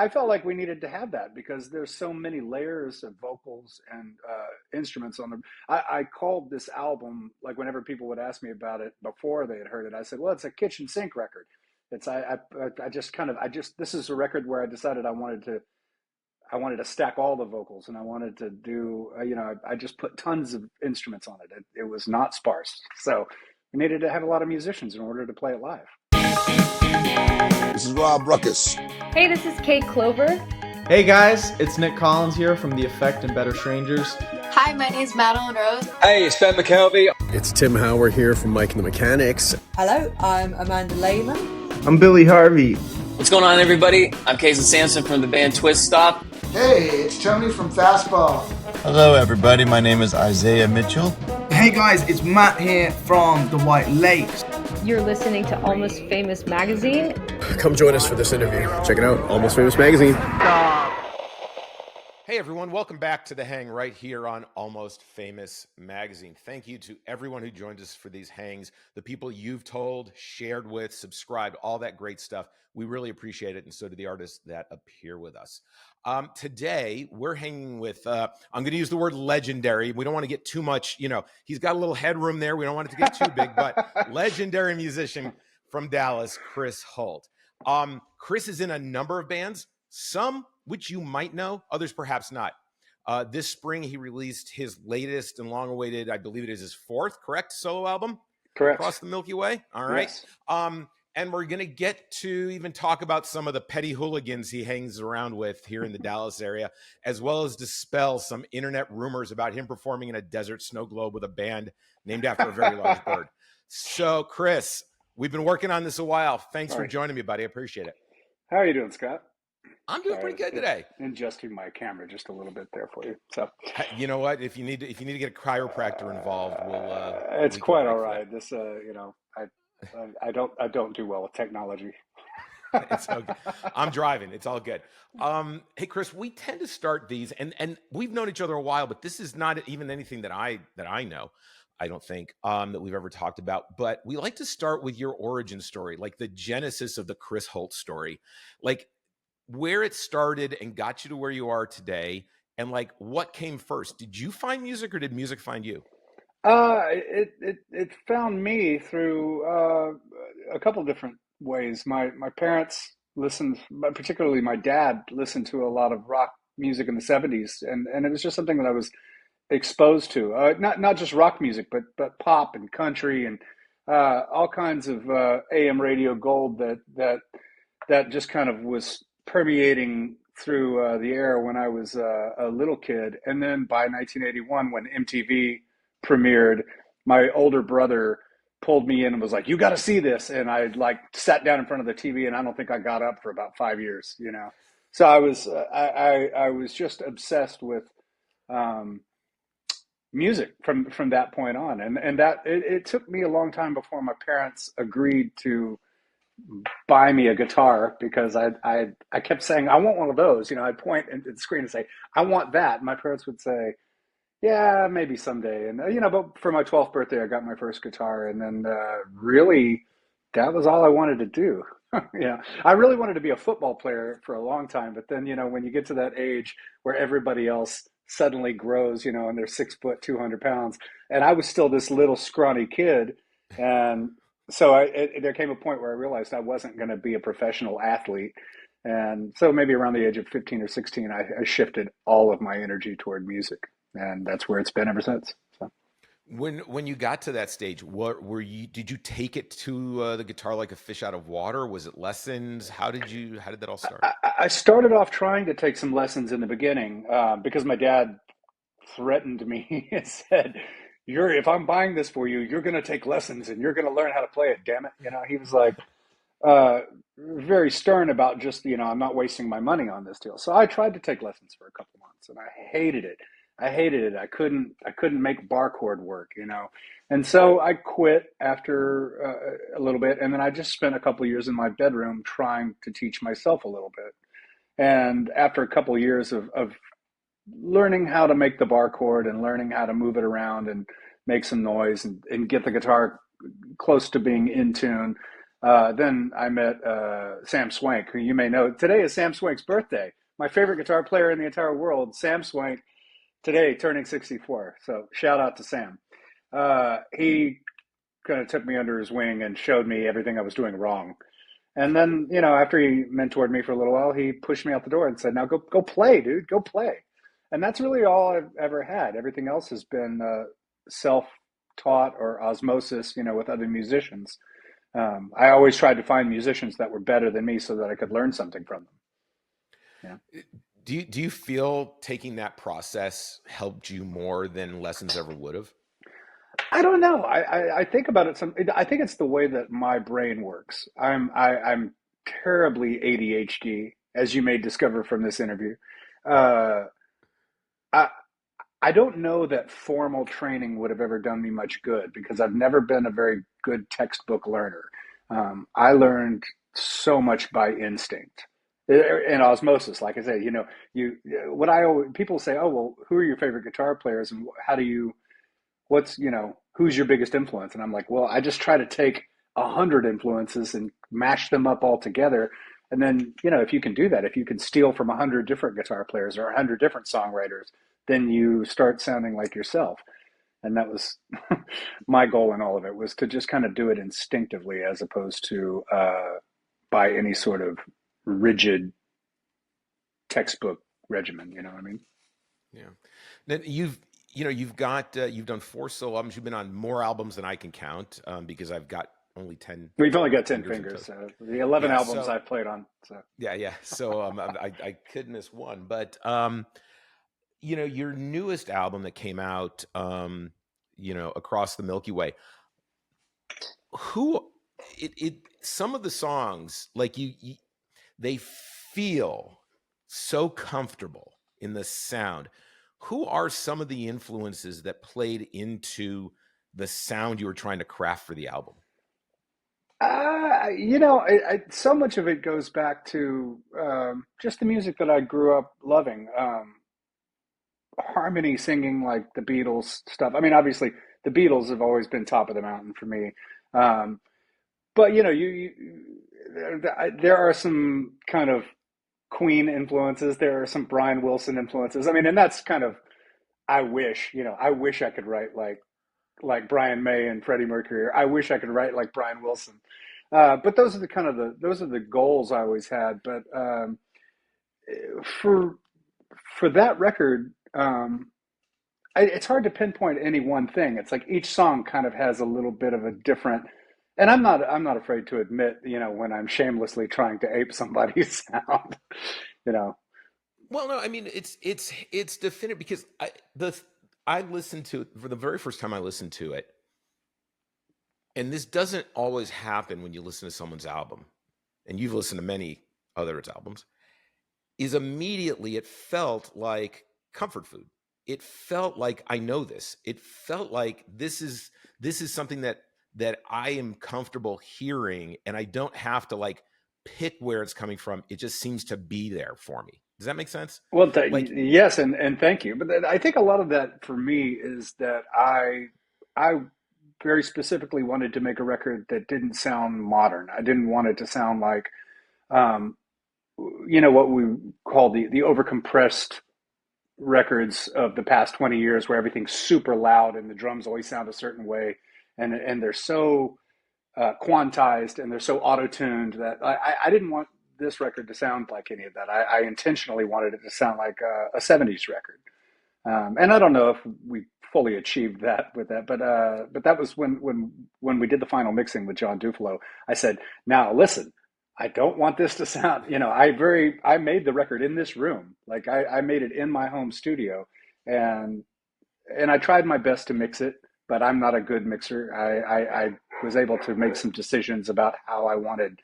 I felt like we needed to have that because there's so many layers of vocals and instruments on the. I called this album, like whenever people would ask me about it before they had heard it, I said, "Well, it's a kitchen sink record." It's I just kind of I just this is a record where I decided I wanted to stack all the vocals and I wanted to do I just put tons of instruments on it. It was not sparse, so we needed to have a lot of musicians in order to play it live. This is Rob Ruckus. Hey, this is Kate Clover. Hey guys, it's Nick Collins here from The Effect and Better Strangers. Hi, my name is Madeline Rose. Hey, it's Ben McKelvey. It's Tim Howard here from Mike and the Mechanics. Hello, I'm Amanda Lehman. I'm Billy Harvey. What's going on, everybody? I'm Casey Sampson from the band Twist Stop. Hey, it's Tony from Fastball. Hello, everybody. My name is Isaiah Mitchell. Hey guys, it's Matt here from the White Lakes. You're listening to Almost Famous Magazine. Come join us for this interview. Check it out, Almost Famous Magazine. Hey everyone, welcome back to The Hang right here on Almost Famous Magazine. Thank you to everyone who joined us for these hangs, the people you've told, shared with, subscribed, all that great stuff. We really appreciate it, and so do the artists that appear with us. Today, we're hanging with, I'm going to use the word legendary. We don't want to get too much, he's got a little headroom there. We don't want it to get too big, but legendary musician from Dallas, Chris Holt. Chris is in a number of bands, some which you might know, others perhaps not. This spring, he released his latest and long-awaited, I believe it is his fourth, correct, solo album? Correct. Across the Milky Way? All right. Yes. And we're going to get to even talk about some of the petty hooligans he hangs around with here in the Dallas area, as well as dispel some internet rumors about him performing in a desert snow globe with a band named after a very large bird. So, Chris, we've been working on this a while. Thanks for joining me, buddy. I appreciate it. How are you doing, Scott? I'm doing pretty good today. Adjusting my camera just a little bit there for you. So, you know what? If you need to get a chiropractor involved, it's quite all right. This, I don't do well with technology. It's okay. I'm driving. It's all good. Hey, Chris, we tend to start these, and we've known each other a while, but this is not even anything that I know. I don't think that we've ever talked about. But we like to start with your origin story, like the genesis of the Chris Holt story, like where it started and got you to where you are today, and like what came first. Did you find music, or did music find you? It found me through a couple different ways. My parents listened, particularly my dad listened to a lot of rock music in the 70s, and it was just something that I was exposed to. Not just rock music, but pop and country and all kinds of AM radio gold that just kind of was permeating through the air when I was a little kid. And then by 1981, when MTV premiered, my older brother pulled me in and was like, "You got to see this." And I sat down in front of the TV, and I don't think I got up for about 5 years, So I was just obsessed with music from that point on. And that it took me a long time before my parents agreed to buy me a guitar, because I kept saying, "I want one of those." I'd point at the screen and say, "I want that." And my parents would say, "Yeah, maybe someday." And, but for my 12th birthday, I got my first guitar. And then really, that was all I wanted to do. I really wanted to be a football player for a long time. But then, when you get to that age where everybody else suddenly grows, and they're 6 foot, 200 pounds. And I was still this little scrawny kid. And so there came a point where I realized I wasn't going to be a professional athlete. And so maybe around the age of 15 or 16, I shifted all of my energy toward music. And that's where it's been ever since. So. When you got to that stage, did you take it to the guitar like a fish out of water? Was it lessons? How did that all start? I started off trying to take some lessons in the beginning because my dad threatened me and said, "If I'm buying this for you, you're going to take lessons and you're going to learn how to play it, damn it." He was like very stern about just, I'm not wasting my money on this deal. So I tried to take lessons for a couple months, and I hated it. I couldn't make bar chord work, And so I quit after a little bit. And then I just spent a couple of years in my bedroom trying to teach myself a little bit. And after a couple of years of learning how to make the bar chord and learning how to move it around and make some noise and get the guitar close to being in tune, Then I met Sam Swank, who you may know. Today is Sam Swank's birthday. My favorite guitar player in the entire world, Sam Swank, today turning 64. So shout out to Sam. He kind of took me under his wing and showed me everything I was doing wrong. And then, after he mentored me for a little while, he pushed me out the door and said, "Now go play, dude, go play." And that's really all I've ever had. Everything else has been self-taught or osmosis, with other musicians. I always tried to find musicians that were better than me so that I could learn something from them. Yeah. Do you feel taking that process helped you more than lessons ever would have? I don't know. I think about it. I think it's the way that my brain works. I'm terribly ADHD, as you may discover from this interview. I don't know that formal training would have ever done me much good because I've never been a very good textbook learner. I learned so much by instinct and osmosis. Like I say, people say, "Oh, well, who are your favorite guitar players and who's your biggest influence?" And I'm like, well, I just try to take 100 influences and mash them up all together. And then, if you can do that, if you can steal from 100 different guitar players or 100 different songwriters, then you start sounding like yourself. And that was my goal in all of it, was to just kind of do it instinctively as opposed to by any sort of rigid textbook regimen. You know what I mean? Yeah. Then you've done 4 solo albums. You've been on more albums than I can count because I've got only 10. We've only got 10 fingers. So the 11 albums I've played on. So yeah. So I could miss one, but your newest album that came out, Across the Milky Way. Some of the songs, like they feel so comfortable in the sound. Who are some of the influences that played into the sound you were trying to craft for the album? So much of it goes back to just the music that I grew up loving. Harmony singing, like the Beatles stuff. I mean, obviously, the Beatles have always been top of the mountain for me. But there are some kind of Queen influences. There are some Brian Wilson influences. I mean, and that's kind of, I wish I could write like Brian May and Freddie Mercury. Or I wish I could write like Brian Wilson. But those are the goals I always had. But for that record, it's hard to pinpoint any one thing. It's like each song kind of has a little bit of a different. And I'm not afraid to admit, when I'm shamelessly trying to ape somebody's sound, Well, no, I mean it's definitive because I listened to it for the very first time I listened to it, and this doesn't always happen when you listen to someone's album, and you've listened to many others' albums. Is immediately it felt like comfort food. It felt like I know this. It felt like this is something that I am comfortable hearing, and I don't have to like pick where it's coming from. It just seems to be there for me. Does that make sense? Well, yes, and thank you. But I think a lot of that for me is that I very specifically wanted to make a record that didn't sound modern. I didn't want it to sound like, what we call the overcompressed records of the past 20 years, where everything's super loud and the drums always sound a certain way, and they're so quantized and they're so auto-tuned that I didn't want this record to sound like any of that. I intentionally wanted it to sound like a 70s record. And I don't know if we fully achieved that with that, but that was when we did the final mixing with John Dufalo. I said, "Now listen, I don't want this to sound, I made the record in this room. Like I made it in my home studio, and I tried my best to mix it, but I'm not a good mixer. I was able to make some decisions about how I wanted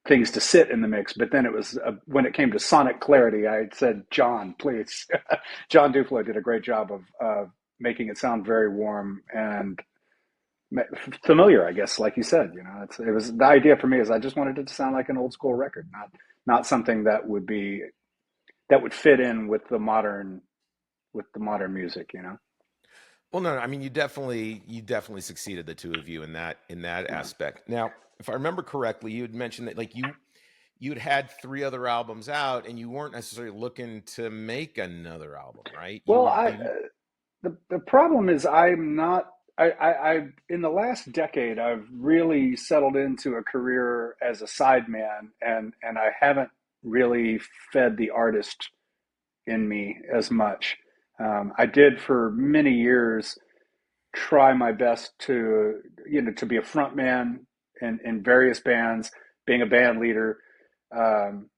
things to sit in the mix, but then it was when it came to sonic clarity, I said, John, please." John Dufalo did a great job of making it sound very warm and familiar, I guess, like you said. It was the idea for me is I just wanted it to sound like an old school record, not something that would fit in with the modern music. Well, no, I mean you definitely succeeded, the two of you, in that aspect. Now, if I remember correctly, you had mentioned that like you'd had three other albums out, and you weren't necessarily looking to make another album, right? You Well, were I you the problem is I'm not. I in the last decade I've really settled into a career as a sideman, and I haven't really fed the artist in me as much. I did for many years try my best to to be a front man in various bands, being a band leader. Um,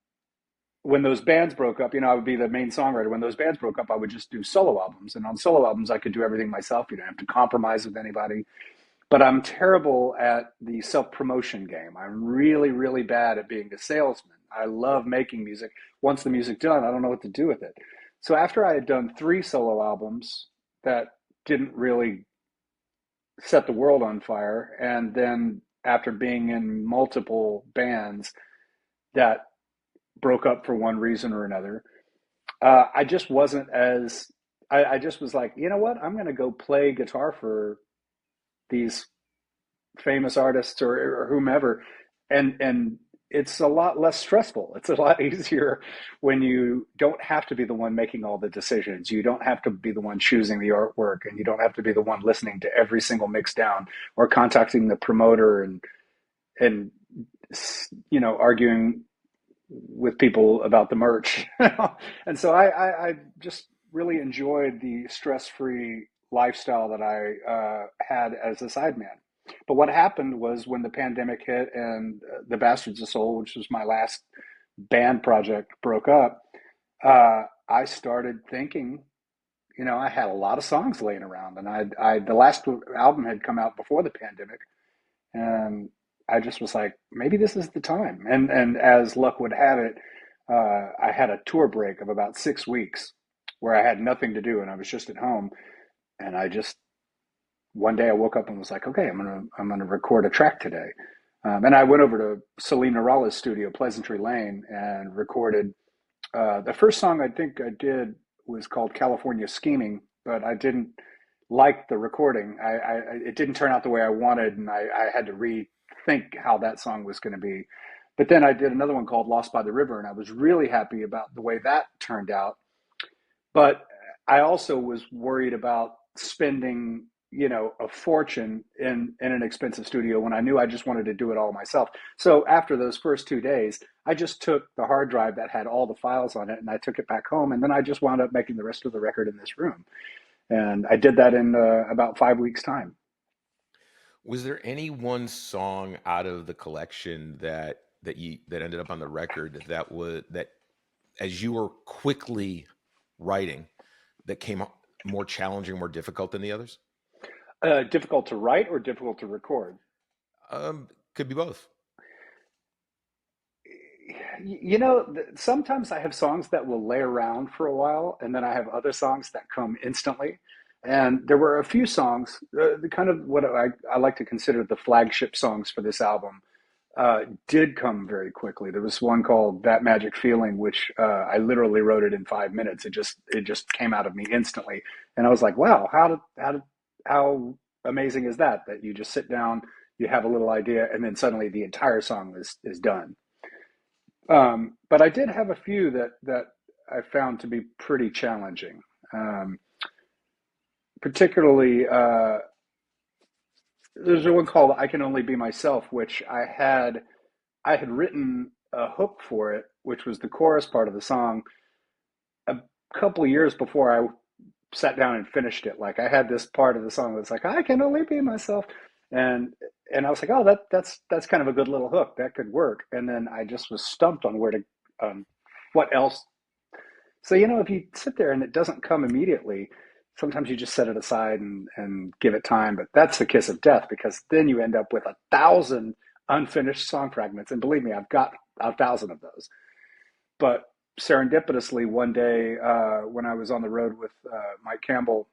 when those bands broke up, I would be the main songwriter. When those bands broke up, I would just do solo albums. And on solo albums, I could do everything myself. You don't have to compromise with anybody. But I'm terrible at the self promotion game. I'm really, really bad at being a salesman. I love making music. Once the music's done, I don't know what to do with it. So after I had done three solo albums that didn't really set the world on fire, and then after being in multiple bands that broke up for one reason or another, I just wasn't as I just was like, you know what? I'm going to go play guitar for these famous artists or whomever, and it's a lot less stressful. It's a lot easier when you don't have to be the one making all the decisions. You don't have to be the one choosing the artwork, and you don't have to be the one listening to every single mix down or contacting the promoter and arguing with people about the merch. And so I just really enjoyed the stress-free lifestyle that I had as a sideman. But what happened was when the pandemic hit and the Bastards of Soul, which was my last band project, broke up, I started thinking, I had a lot of songs laying around, and the last album had come out before the pandemic, and I just was like, maybe this is the time. And as luck would have it, I had a tour break of about 6 weeks where I had nothing to do and I was just at home. And I just one day I woke up and was like, okay, I'm gonna record a track today. And I went over to Celine Naralla's studio, Pleasantry Lane, and recorded. The first song I think I did was called California Scheming, but I didn't like the recording. It didn't turn out the way I wanted, and I had to rethink how that song was going to be. But then I did another one called Lost by the River, and I was really happy about the way that turned out. But I also was worried about spending, a fortune in an expensive studio when I knew I just wanted to do it all myself. So after those first 2 days, I just took the hard drive that had all the files on it and I took it back home. And then I just wound up making the rest of the record in this room. And I did that in about 5 weeks' time. Was there any one song out of the collection that ended up on the record that as you were quickly writing that came more challenging, more difficult than the others? Difficult to write or difficult to record? Could be both. Sometimes I have songs that will lay around for a while, and then I have other songs that come instantly. And there were a few songs, the kind of what I like to consider the flagship songs for this album, did come very quickly. There was one called "That Magic Feeling," which I literally wrote it in 5 minutes. It just came out of me instantly, and I was like, "Wow, how amazing is that? That you just sit down, you have a little idea, and then suddenly the entire song is done." But I did have a few that I found to be pretty challenging. Particularly, there's one called "I Can Only Be Myself," which I had written a hook for it, which was the chorus part of the song, a couple of years before I sat down and finished it. Like I had this part of the song that's like, "I can only be myself," and I was like, "Oh, that's kind of a good little hook. That could work." And then I just was stumped on what else. So if you sit there and it doesn't come immediately, sometimes you just set it aside and give it time. But that's the kiss of death, because then you end up with 1,000 unfinished song fragments. And believe me, I've got 1,000 of those. But serendipitously, one day when I was on the road with Mike Campbell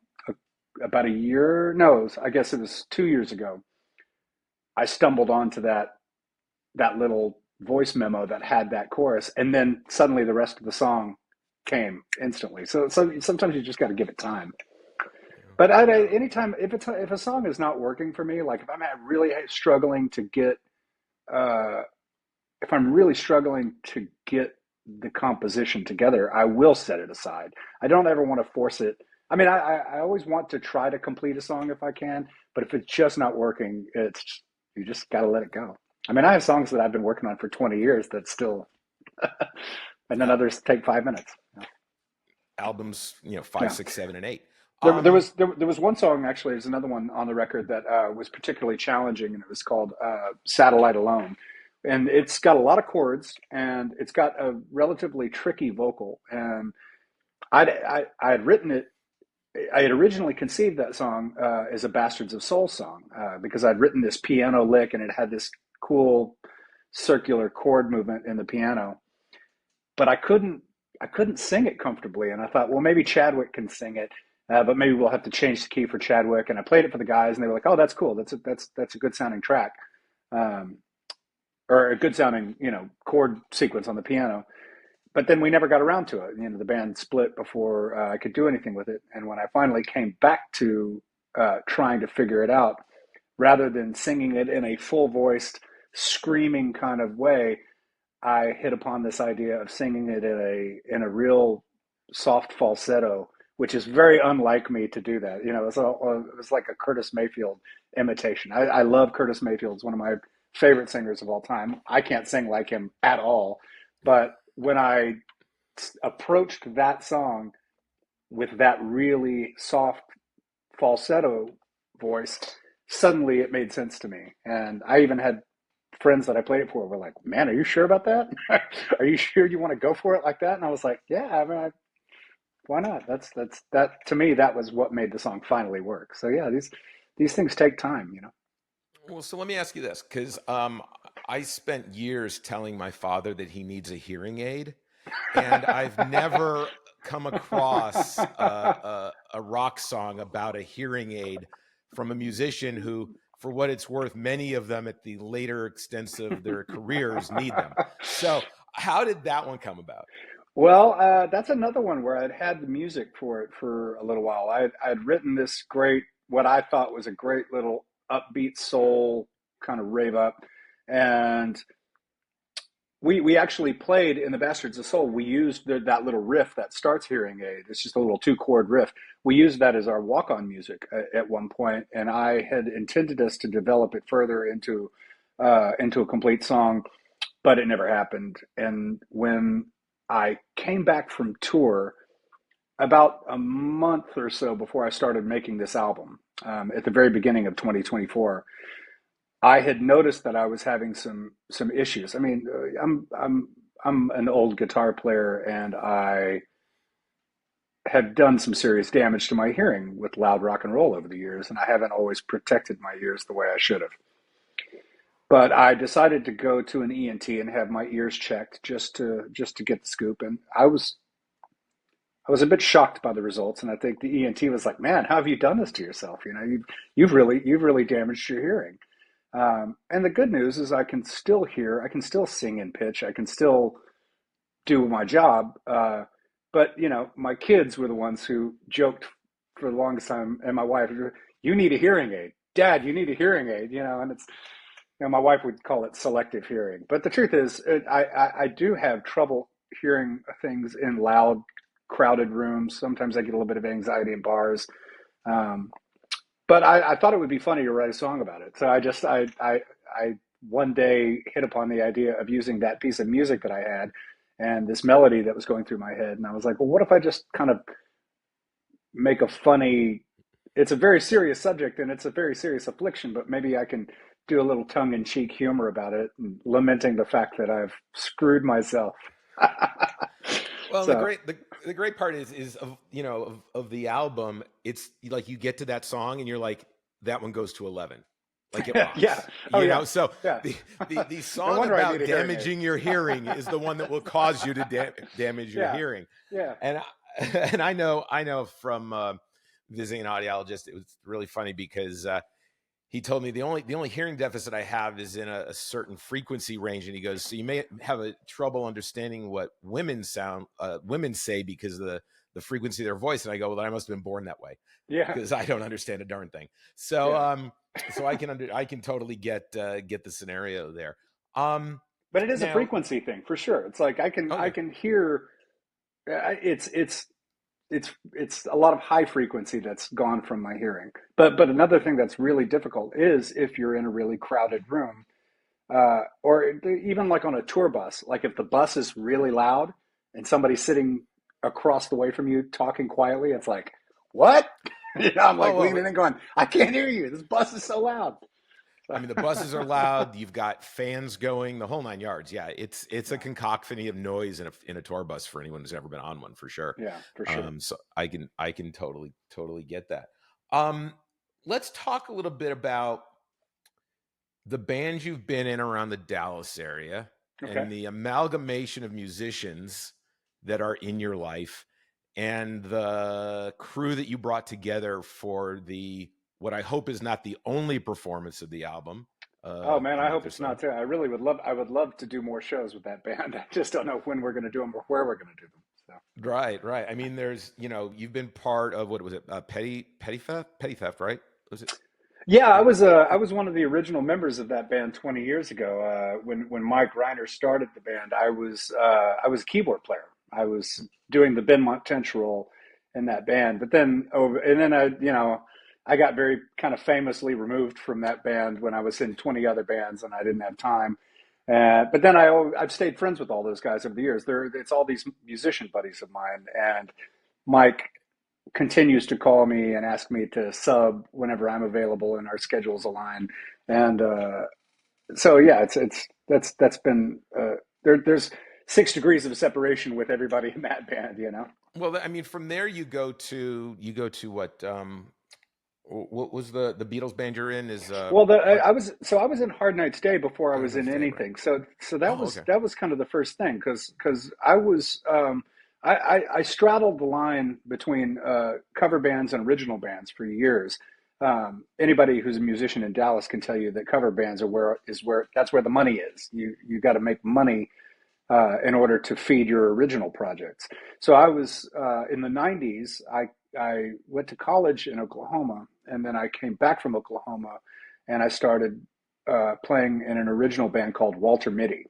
about a year, no, I guess it was 2 years ago, I stumbled onto that little voice memo that had that chorus. And then suddenly the rest of the song came instantly. So sometimes you just got to give it time. But anytime if a song is not working for me, like if I'm really struggling to get uh, if I'm really struggling to get the composition together, I will set it aside. I don't ever want to force it. I mean, I always want to try to complete a song if I can, but if it's just not working, you just got to let it go. I mean, I have songs that I've been working on for 20 years that still, and then others take 5 minutes. Albums, 5, 6, 7, and 8. There was one song, actually, there's another one on the record that was particularly challenging, and it was called Satellite Alone. And it's got a lot of chords, and it's got a relatively tricky vocal. And I had written it, I had originally conceived that song as a Bastards of Soul song because I'd written this piano lick, and it had this cool circular chord movement in the piano. But I couldn't sing it comfortably, and I thought, well, maybe Chadwick can sing it. But maybe we'll have to change the key for Chadwick. And I played it for the guys, and they were like, "Oh, that's cool. That's a good sounding track, or a good sounding chord sequence on the piano." But then we never got around to it. The band split before I could do anything with it. And when I finally came back to trying to figure it out, rather than singing it in a full voiced, screaming kind of way, I hit upon this idea of singing it in a real soft falsetto, which is very unlike me to do that. It was like a Curtis Mayfield imitation. I love Curtis Mayfield. He's one of my favorite singers of all time. I can't sing like him at all. But when I approached that song with that really soft falsetto voice, suddenly it made sense to me. And I even had friends that I played it for were like, "Man, are you sure about that? Are you sure you want to go for it like that?" And I was like, "Yeah, I mean, why not?" That's that to me. That was what made the song finally work. So yeah, these things take time. Well, so let me ask you this, because I spent years telling my father that he needs a hearing aid, and I've never come across a rock song about a hearing aid from a musician who, for what it's worth, many of them at the later extents of their careers need them. So how did that one come about? Well, that's another one where I'd had the music for it for a little while. I'd written this what I thought was a great little upbeat soul kind of rave up, and we actually played in the Bastards of Soul. We used that little riff that starts Hearing Aid. It's just a little 2-chord riff. We used that as our walk-on music at one point, and I had intended us to develop it further into a complete song, but it never happened. And when I came back from tour about a month or so before I started making this album, at the very beginning of 2024, I had noticed that I was having some issues. I mean, I'm an old guitar player, and I had done some serious damage to my hearing with loud rock and roll over the years, and I haven't always protected my ears the way I should have. But I decided to go to an ENT and have my ears checked just to get the scoop, and I was a bit shocked by the results, and I think the ENT was like, "Man, how have you done this to yourself? You've really damaged your hearing." And the good news is I can still hear, I can still sing in pitch, I can still do my job. But my kids were the ones who joked for the longest time, and my wife, "You need a hearing aid, Dad. You need a hearing aid." And it's my wife would call it selective hearing. But the truth is, I do have trouble hearing things in loud, crowded rooms. Sometimes I get a little bit of anxiety in bars. But I thought it would be funny to write a song about it. So I one day hit upon the idea of using that piece of music that I had and this melody that was going through my head. And I was like, well, what if I just kind of make a funny, it's a very serious subject and it's a very serious affliction, but maybe I can do a little tongue-in-cheek humor about it, and lamenting the fact that I've screwed myself. Well, so. The great part is of the album, it's like you get to that song and you're like, that one goes to 11. Like it rocks. Yeah. So yeah. the song about damaging your hearing is the one that will cause you to damage your hearing. Yeah. And I know from visiting an audiologist, it was really funny because he told me the only hearing deficit I have is in a certain frequency range, and he goes, so you may have trouble understanding what women say because of the frequency of their voice, and I go, well, I must have been born that way. Yeah, because I don't understand a darn thing. So so I can totally get the scenario there. But it is a frequency thing for sure. It's like I can hear. It's a lot of high frequency that's gone from my hearing. But another thing that's really difficult is if you're in a really crowded room, or even like on a tour bus. Like if the bus is really loud and somebody's sitting across the way from you talking quietly, it's like, what? I'm like leaning in going, I can't hear you. This bus is so loud. I mean, the buses are loud. You've got fans going, the whole 9 yards. Yeah, it's a cacophony of noise in a tour bus for anyone who's ever been on one, for sure. Yeah, for sure. So I can totally get that. Let's talk a little bit about the bands you've been in around the Dallas area and the amalgamation of musicians that are in your life and the crew that you brought together for what I hope is not the only performance of the album. Oh man, I hope it's not too. I would love to do more shows with that band. I just don't know when we're going to do them or where we're going to do them. So. Right. I mean, there's, you've been part of, what was it? Petty Theft, right? Was it? Yeah, I was one of the original members of that band 20 years ago. When Mike Reiner started the band, I was a keyboard player. I was doing the Ben Montench role in that band. But then I got very kind of famously removed from that band when I was in 20 other bands and I didn't have time. But then I've stayed friends with all those guys over the years. It's all these musician buddies of mine, and Mike continues to call me and ask me to sub whenever I'm available and our schedules align. And so yeah, that's been there's 6 degrees of separation with everybody in that band, Well, I mean, from there you go to what was the Beatles band you're in? I was in Hard Night's Day before I was in anything. Right. So that was kind of the first thing because I was I straddled the line between cover bands and original bands for years. Anybody who's a musician in Dallas can tell you that cover bands that's where the money is. You got to make money in order to feed your original projects. So I was in the 90s. I went to college in Oklahoma, and then I came back from Oklahoma, and I started playing in an original band called Walter Mitty.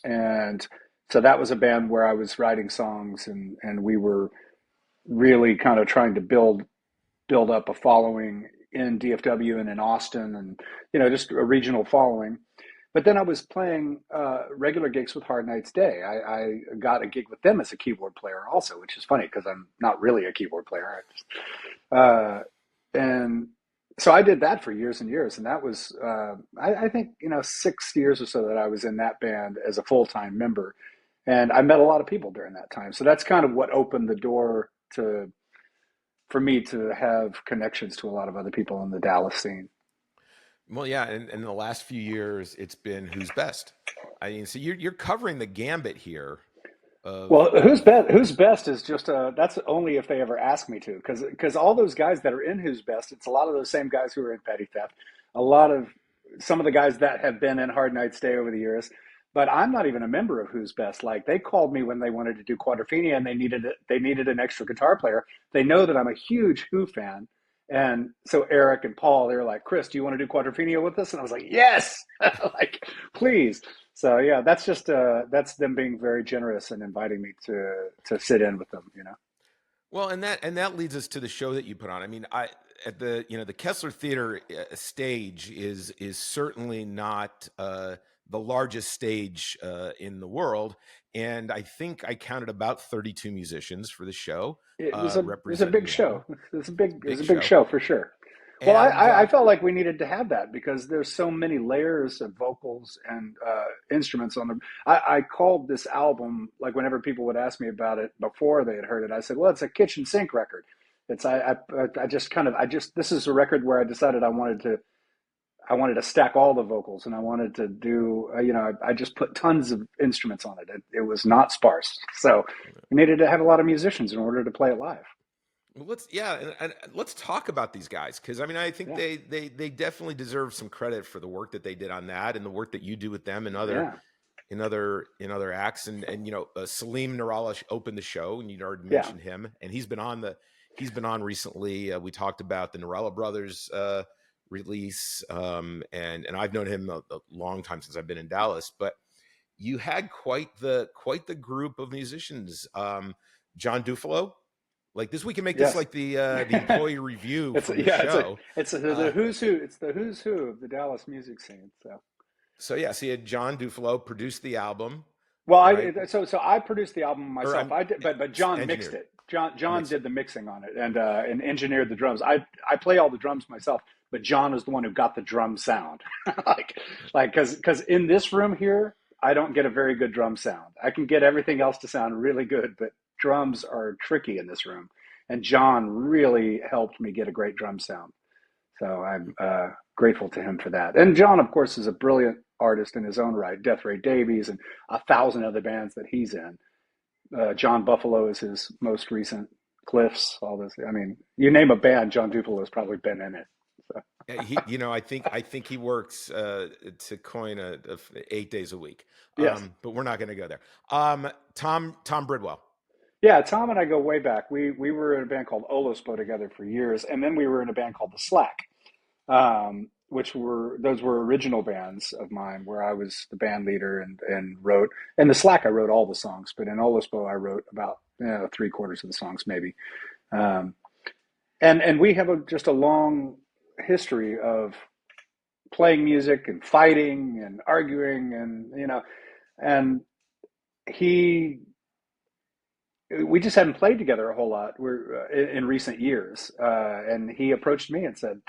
And so that was a band where I was writing songs, and we were really kind of trying to build up a following in DFW and in Austin, and just a regional following. But then I was playing regular gigs with Hard Night's Day. I got a gig with them as a keyboard player also, which is funny because I'm not really a keyboard player. And so I did that for years and years. And that was, I think, 6 years or so that I was in that band as a full-time member. And I met a lot of people during that time. So that's kind of what opened the door for me to have connections to a lot of other people in the Dallas scene. Well, yeah, and in the last few years, it's been Who's Best. I mean, so you're covering the gambit here. Well, Who's Best is just that's only if they ever ask me to, because all those guys that are in Who's Best, it's a lot of those same guys who are in Petty Theft, some of the guys that have been in Hard Night's Day over the years. But I'm not even a member of Who's Best. Like, they called me when they wanted to do Quadrophenia, and they needed an extra guitar player. They know that I'm a huge Who fan. And so Eric and Paul, they were like, Chris, do you want to do Quadrophenia with us? And I was like, yes, like, please. So yeah, that's just that's them being very generous and inviting me to sit in with them, Well, and that leads us to the show that you put on. I mean, at the the Kesler Theater stage is certainly not the largest stage in the world, and I think I counted about 32 musicians for the show. It was a big show. It was a big show for sure. Well, I felt like we needed to have that because there's so many layers of vocals and instruments on them. I called this album, like whenever people would ask me about it before they had heard it, I said, well, it's a kitchen sink record. This is a record where I decided I wanted to stack all the vocals, and I wanted to do, I just put tons of instruments on it. It was not sparse. So we needed to have a lot of musicians in order to play it live. Well, let's talk about these guys, because I mean, I think they definitely deserve some credit for the work that they did on that and the work that you do with them and other in other acts, and Salim Nuralish opened the show, and you already Yeah. mentioned him, and he's been on recently. We talked about the Nurella brothers release, and I've known him a long time, since I've been in Dallas. But you had quite the group of musicians. John Dufalo, like this, we can make this like the employee review for the show. It's the who's who. It's the who's who of the Dallas music scene. So yeah, so you had John Dufalo produced the album. Well, right? so I produced the album myself. I did, but John mixed it. John did the mixing on it and engineered the drums. I play all the drums myself, but John is the one who got the drum sound. because in this room here, I don't get a very good drum sound. I can get everything else to sound really good, but drums are tricky in this room. And John really helped me get a great drum sound. So I'm grateful to him for that. And John, of course, is a brilliant artist in his own right. Death Ray Davies and 1,000 other bands that he's in. John Buffalo is his most recent. Cliffs, all this. I mean, you name a band, John Dufalo has probably been in it. So. I think he works to coin a 8 days a week. Yes. But we're not going to go there. Tom Bridwell. Yeah, Tom and I go way back. We were in a band called Olospo together for years, and then we were in a band called The Slack, those were original bands of mine where I was the band leader and wrote. In The Slack, I wrote all the songs, but in Olospo, I wrote about 3/4 of the songs, maybe. And we have just a long history of playing music and fighting and arguing, and we just hadn't played together a whole lot. We're in recent years, and he approached me and said,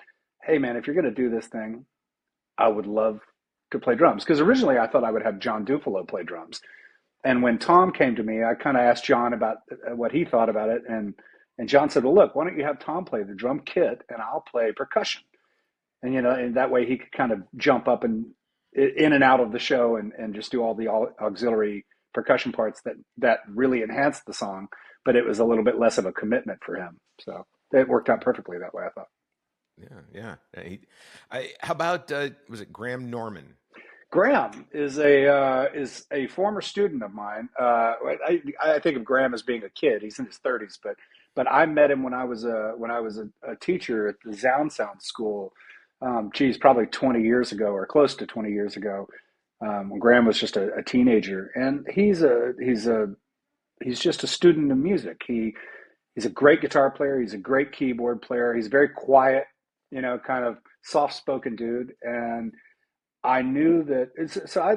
"Hey, man, if you're going to do this thing, I would love to play drums." Because originally I thought I would have John Dufalo play drums, and when Tom came to me, I kind of asked John about what he thought about it, and John said, "Well, look, why don't you have Tom play the drum kit, and I'll play percussion, and and that way he could kind of jump up and in and out of the show and just do all the auxiliary percussion parts that really enhanced the song, but it was a little bit less of a commitment for him. So it worked out perfectly that way, I thought." Yeah. How about was it Graham Norman? Graham is a former student of mine. I think of Graham as being a kid. He's in his 30s, but I met him when I was a teacher at the Sound School. Probably 20 years ago, or close to 20 years ago. When Graham was just a teenager, and he's just a student of music. He's a great guitar player. He's a great keyboard player. He's very quiet, kind of soft-spoken dude. And I knew that.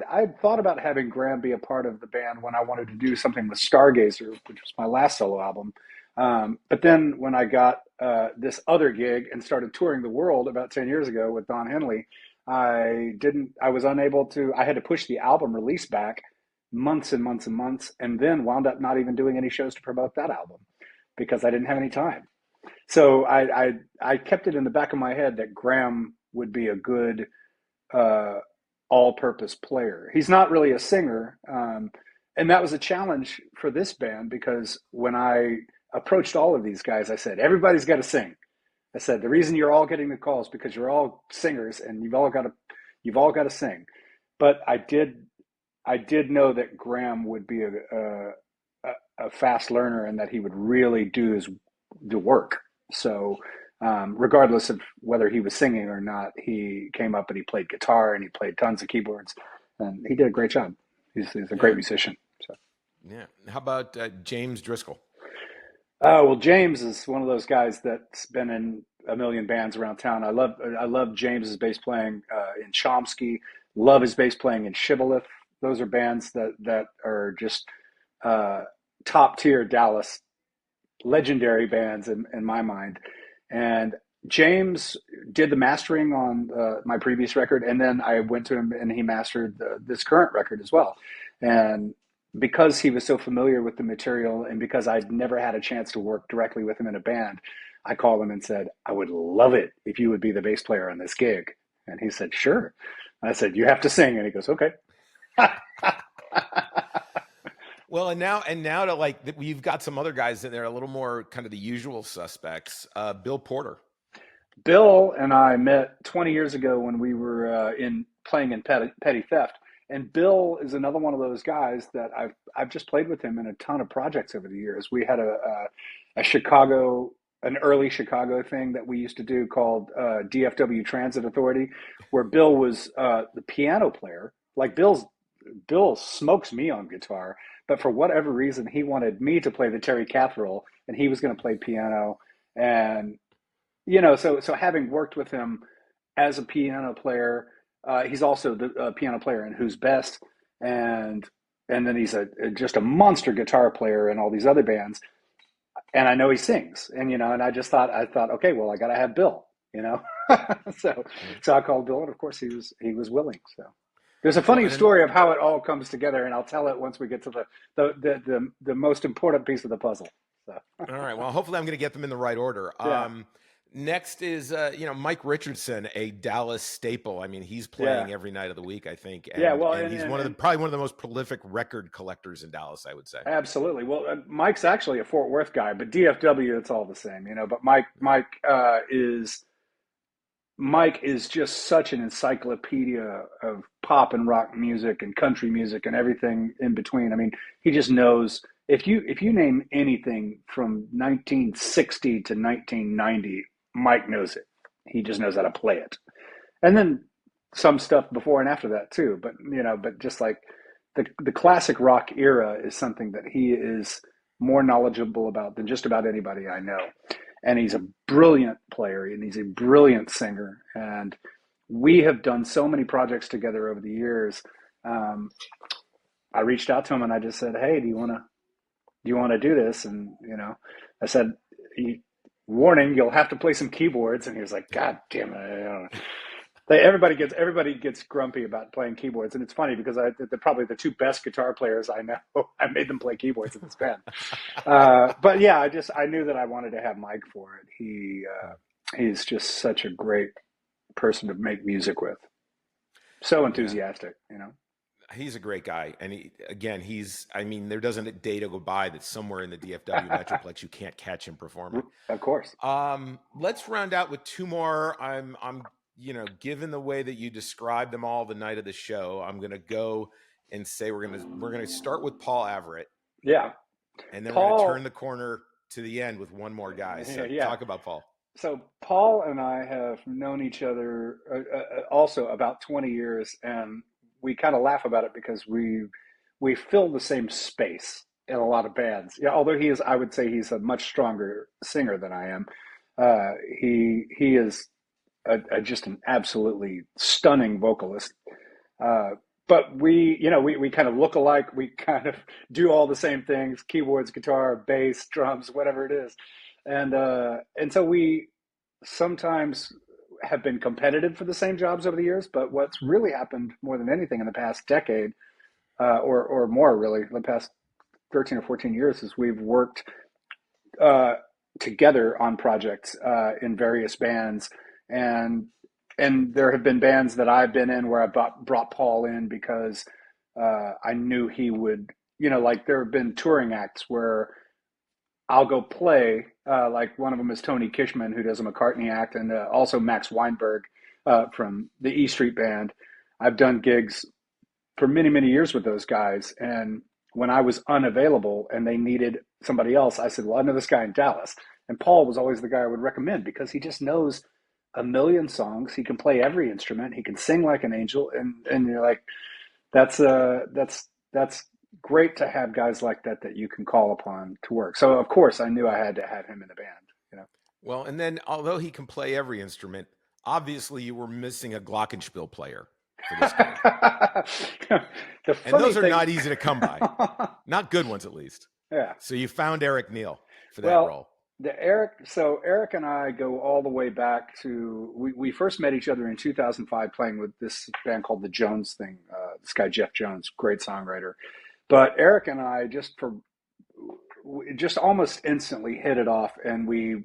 I thought about having Graham be a part of the band when I wanted to do something with Stargazer, which was my last solo album. But then when I got this other gig and started touring the world about 10 years ago with Don Henley, I was unable to. I had to push the album release back months and months and months, and then wound up not even doing any shows to promote that album because I didn't have any time. So I kept it in the back of my head that Graham would be a good all-purpose player. He's not really a singer, and that was a challenge for this band because when I approached all of these guys, I said, everybody's got to sing. I said, the reason you're all getting the calls because you're all singers and you've all got to sing. But I did know that Graham would be a fast learner and that he would really do the work. So regardless of whether he was singing or not, he came up and he played guitar and he played tons of keyboards, and he did a great job. He's a great musician. So. Yeah. How about James Driscoll? Well, James is one of those guys that's been in a million bands around town. I love James's bass playing in Chomsky. Love his bass playing in Shibboleth. Those are bands that are just top tier Dallas legendary bands in my mind. And James did the mastering on my previous record, and then I went to him and he mastered this current record as well. And because he was so familiar with the material and because I'd never had a chance to work directly with him in a band, I called him and said, I would love it if you would be the bass player on this gig. And he said, sure. I said, you have to sing. And he goes, okay. Well, and now to we've got some other guys in there, a little more kind of the usual suspects. Bill Porter. Bill and I met 20 years ago when we were playing in Petty Theft. And Bill is another one of those guys that I've just played with him in a ton of projects over the years. We had a Chicago, an early Chicago thing that we used to do called DFW Transit Authority, where Bill was the piano player. Like Bill smokes me on guitar, but for whatever reason, he wanted me to play the Terry Kath role, and he was going to play piano. And so having worked with him as a piano player, he's also the piano player in Who's Best, and then he's just a monster guitar player in all these other bands. And I know he sings, and I thought, okay, well, I got to have Bill, so I called Bill, and of course he was willing. So there's a funny story of how it all comes together, and I'll tell it once we get to the most important piece of the puzzle. So. All right. Well, hopefully I'm going to get them in the right order. Yeah. Next is, Mike Richardson, a Dallas staple. I mean, he's playing every night of the week, I think. And, and he's probably one of the most prolific record collectors in Dallas, I would say. Absolutely. Well, Mike's actually a Fort Worth guy, but DFW, it's all the same, But Mike is just such an encyclopedia of pop and rock music and country music and everything in between. I mean, he just knows if you name anything from 1960 to 1990, Mike knows it. He just knows how to play it. And then some stuff before and after that too. But just like the classic rock era is something that he is more knowledgeable about than just about anybody I know. And he's a brilliant player, and he's a brilliant singer. And we have done so many projects together over the years. I reached out to him and I just said, "Hey, do you want to do this?" And I said, "Warning, you'll have to play some keyboards." And he was like, "God damn it!" I don't know. Everybody gets grumpy about playing keyboards, and it's funny because they're probably the two best guitar players I know. I made them play keyboards in this band. But yeah, I knew that I wanted to have Mike for it. He's just such a great person to make music with. So enthusiastic, He's a great guy. And there doesn't a day to go by that somewhere in the DFW Metroplex you can't catch him performing. Of course. Let's round out with two more. I'm given the way that you described them all the night of the show, I'm going to go and say we're going to start with Paul Averett. Yeah. And then we're going to turn the corner to the end with one more guy. So talk about Paul. So Paul and I have known each other also about 20 years, and we kind of laugh about it because we fill the same space in a lot of bands. Yeah, although I would say he's a much stronger singer than I am. He is just an absolutely stunning vocalist. But we kind of look alike. We kind of do all the same things: keyboards, guitar, bass, drums, whatever it is. And so we sometimes have been competitive for the same jobs over the years. But what's really happened more than anything in the past decade, or more really, the past 13 or 14 years, is we've worked together on projects in various bands. And there have been bands that I've been in where I brought Paul in because I knew he would, like there have been touring acts where I'll go play, like one of them is Tony Kishman, who does a McCartney act, and also Max Weinberg from the E Street Band. I've done gigs for many, many years with those guys. And when I was unavailable and they needed somebody else, I said, well, I know this guy in Dallas. And Paul was always the guy I would recommend because he just knows a million songs. He can play every instrument. He can sing like an angel. And you're like, that's great to have guys like that you can call upon to work. So of course I knew I had to have him in the band, Well, and then although he can play every instrument, obviously you were missing a glockenspiel player for this game. And those are not easy to come by. Not good ones, at least. Yeah. So you found Eric Neal for that role. Eric and I go all the way back to, we first met each other in 2005 playing with this band called the Jones Thing. This guy, Jeff Jones, great songwriter. But Eric and I just almost instantly hit it off, and we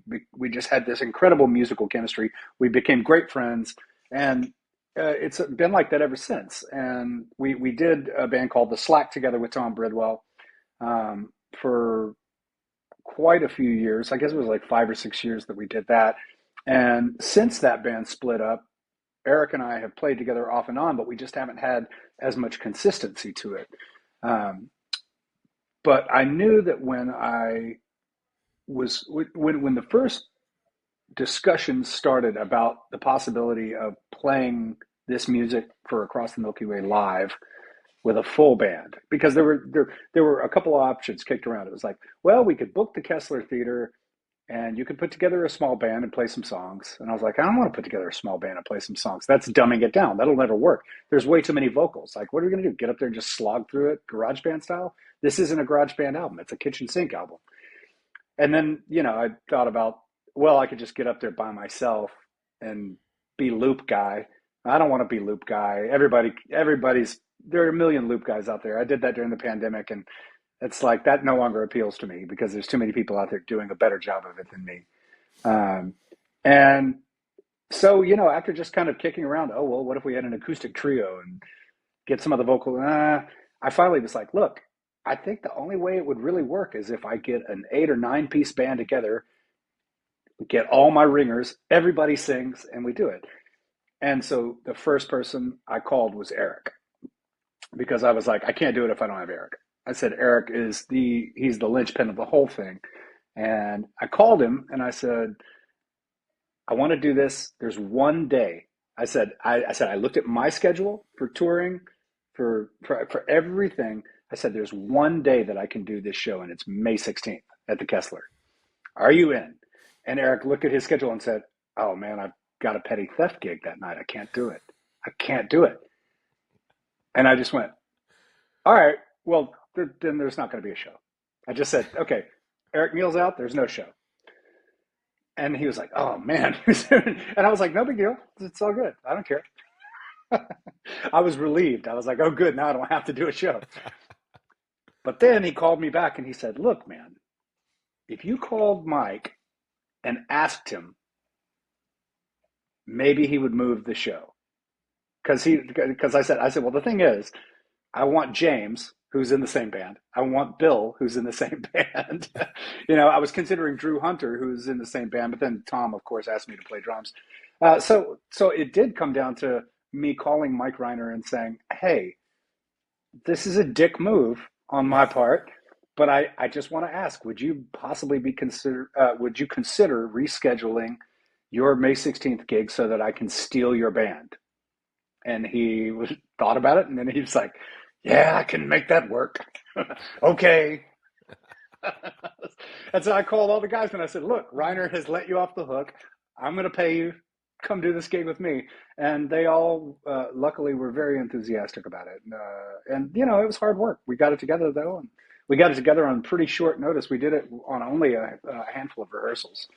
just had this incredible musical chemistry. We became great friends, and it's been like that ever since. And we did a band called The Slack together with Tom Bridwell for quite a few years. I guess it was like 5 or 6 years that we did that. And since that band split up, Eric and I have played together off and on, but we just haven't had as much consistency to it. But I knew that when the first discussions started about the possibility of playing this music for Across the Milky Way live with a full band, because there were a couple of options kicked around. It was like, well, we could book the Kesler Theater and you could put together a small band and play some songs. And I was like, I don't want to put together a small band and play some songs. That's dumbing it down. That'll never work. There's way too many vocals. Like, what are we going to do? Get up there and just slog through it, garage band style? This isn't a garage band album. It's a kitchen sink album. And then, I thought about, well, I could just get up there by myself and be loop guy. I don't want to be loop guy. There are a million loop guys out there. I did that during the pandemic, and it's like that no longer appeals to me because there's too many people out there doing a better job of it than me. And so, after just kind of kicking around, oh, well, what if we had an acoustic trio and get some of the vocal? I finally was like, look, I think the only way it would really work is if I get an 8 or 9 piece band together, get all my ringers, everybody sings, and we do it. And so the first person I called was Eric, because I was like, I can't do it if I don't have Eric. I said, Eric he's the linchpin of the whole thing. And I called him and I said, I want to do this. There's one day. I said, I looked at my schedule for touring, for everything. I said, there's one day that I can do this show, and it's May 16th at the Kesler. Are you in? And Eric looked at his schedule and said, oh man, I've got a petty theft gig that night. I can't do it. And I just went, all right, well, then there's not going to be a show. I just said, okay, Eric Neal's out. There's no show. And he was like, oh man. And I was like, no big deal. It's all good. I don't care. I was relieved. I was like, oh good. Now I don't have to do a show. But then he called me back and he said, look, man, if you called Mike and asked him, maybe he would move the show. Because I said, well, the thing is, I want James, who's in the same band. I want Bill, who's in the same band. I was considering Drew Hunter, who's in the same band, but then Tom, of course, asked me to play drums. So it did come down to me calling Mike Reiner and saying, hey, this is a dick move on my part, but I just want to ask, would you possibly consider rescheduling your May 16th gig so that I can steal your band? And he thought about it, and then he was like, yeah, I can make that work. Okay. And so I called all the guys and I said, look, Reiner has let you off the hook. I'm going to pay you. Come do this gig with me. And they all, luckily, were very enthusiastic about it. And it was hard work. We got it together, though. And we got it together on pretty short notice. We did it on only a handful of rehearsals.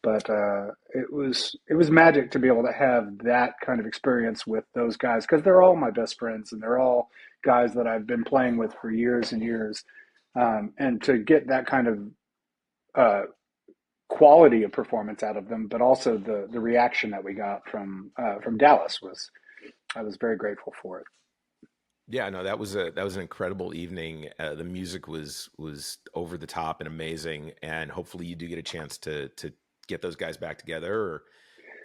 But it was magic to be able to have that kind of experience with those guys, because they're all my best friends and they're all guys that I've been playing with for years and years. And to get that kind of quality of performance out of them, but also the reaction that we got from Dallas I was very grateful for it. Yeah, no, that was an incredible evening. The music was over the top and amazing, and hopefully you do get a chance to get those guys back together, or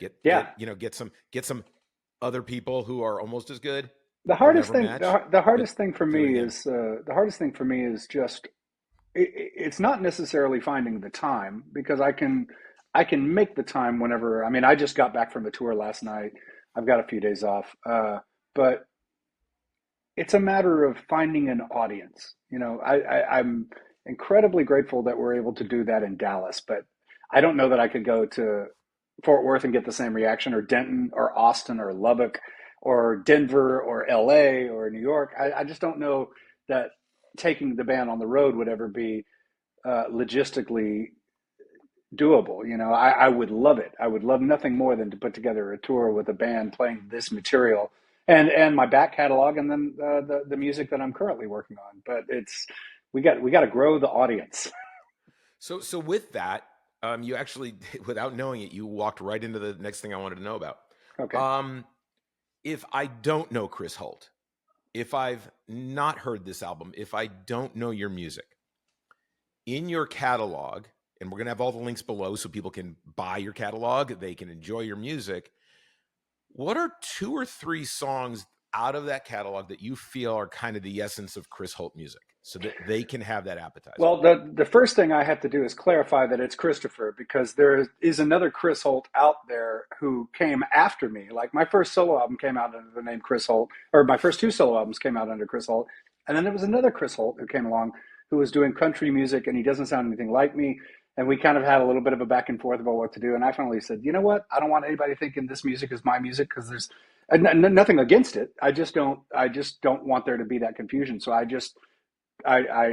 get some other people who are almost as good. The hardest thing for me is just it's not necessarily finding the time, because I can make the time whenever. I mean, I just got back from a tour last night. I've got a few days off, but it's a matter of finding an audience. I'm incredibly grateful that we're able to do that in Dallas, but I don't know that I could go to Fort Worth and get the same reaction, or Denton or Austin or Lubbock or Denver or LA or New York. I just don't know that taking the band on the road would ever be logistically doable. I would love it. I would love nothing more than to put together a tour with a band playing this material and my back catalog, and then the music that I'm currently working on. But we got to grow the audience. So with that, you actually, without knowing it, you walked right into the next thing I wanted to know about. Okay. If I don't know Chris Holt, if I've not heard this album, if I don't know your music, in your catalog, and we're going to have all the links below so people can buy your catalog, they can enjoy your music, What are 2 or 3 songs out of that catalog that you feel are kind of the essence of Chris Holt music so that they can have that appetizer? Well, the first thing I have to do is clarify that it's Christopher, because there is another Chris Holt out there who came after me. Like my first solo album came out under the name Chris Holt, or my first 2 solo albums came out under Chris Holt. And then there was another Chris Holt who came along who was doing country music, and he doesn't sound anything like me. And we kind of had a little bit of a back and forth about what to do. And I finally said, you know what? I don't want anybody thinking this music is my music, because there's nothing against it. I just don't want there to be that confusion. So I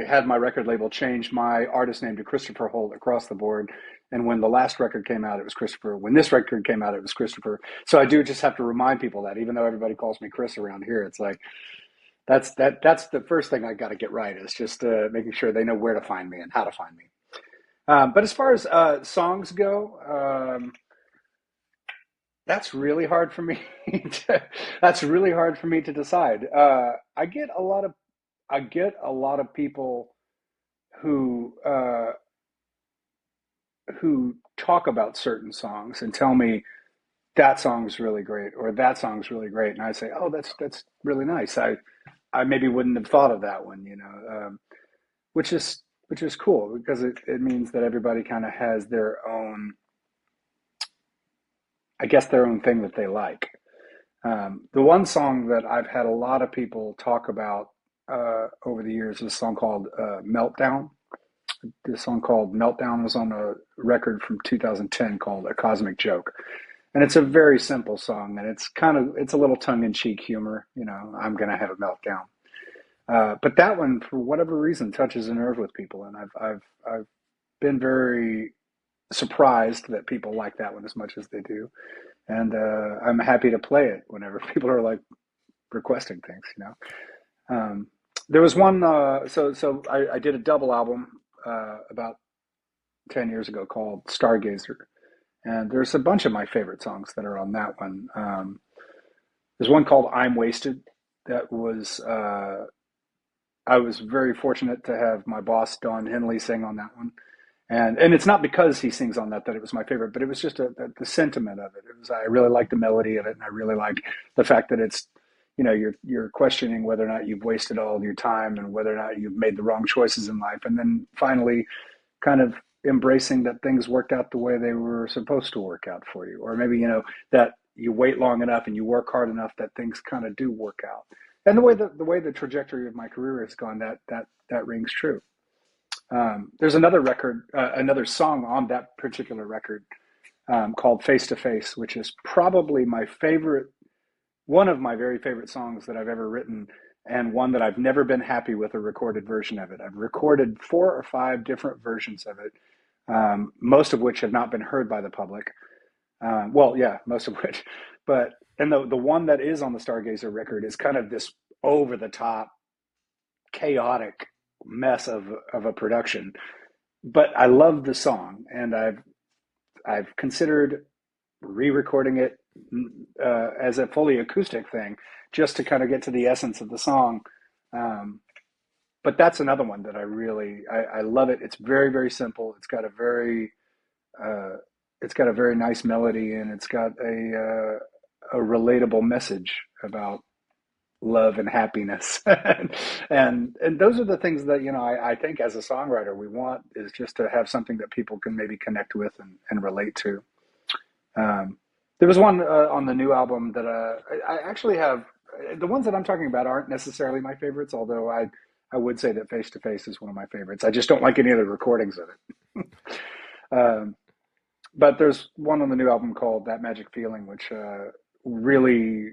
had my record label change my artist name to Christopher Holt across the board. And when the last record came out, it was Christopher. When this record came out, it was Christopher. So I do just have to remind people that, even though everybody calls me Chris around here, it's like, that's the first thing I got to get right, is just making sure they know where to find me and how to find me. But as far as songs go, that's really hard for me. That's really hard for me to decide. I get a lot of people who talk about certain songs and tell me that song's really great, or that song's really great, and I say, oh, that's really nice. I maybe wouldn't have thought of that one, which is cool, because it means that everybody kind of has their own, I guess, their own thing that they like. The one song that I've had a lot of people talk about over the years is a song called Meltdown. This song called Meltdown was on a record from 2010 called A Cosmic Joke. And it's a very simple song, and it's a little tongue-in-cheek humor, I'm going to have a meltdown. But that one, for whatever reason, touches a nerve with people, and I've been very surprised that people like that one as much as they do, and I'm happy to play it whenever people are like requesting things. There was one. So I did a double album about 10 years ago called Stargazer, and there's a bunch of my favorite songs that are on that one. There's one called I'm Wasted that was. I was very fortunate to have my boss, Don Henley, sing on that one. And it's not because he sings on that it was my favorite, but it was just the sentiment of it. I really like the melody of it, and I really like the fact that it's, you're questioning whether or not you've wasted all of your time and whether or not you've made the wrong choices in life. And then finally kind of embracing that things worked out the way they were supposed to work out for you. Or maybe, that you wait long enough and you work hard enough that things kind of do work out. And the way the trajectory of my career has gone, that rings true. There's another record, another song on that particular record called Face to Face, which is probably one of my very favorite songs that I've ever written, and one that I've never been happy with a recorded version of it. I've recorded 4 or 5 different versions of it, most of which have not been heard by the public. Most of which, and the one that is on the Stargazer record is kind of this over the top, chaotic mess of a production. But I love the song, and I've considered re-recording it as a fully acoustic thing, just to kind of get to the essence of the song. But that's another one that I love it. It's very, very simple. It's got a very nice melody, and it's got a relatable message about love and happiness. and those are the things that, I think as a songwriter we want, is just to have something that people can maybe connect with and relate to. There was one on the new album that I actually have. The ones that I'm talking about aren't necessarily my favorites, although I would say that Face to Face is one of my favorites. I just don't like any of the recordings of it. But there's one on the new album called That Magic Feeling, which really,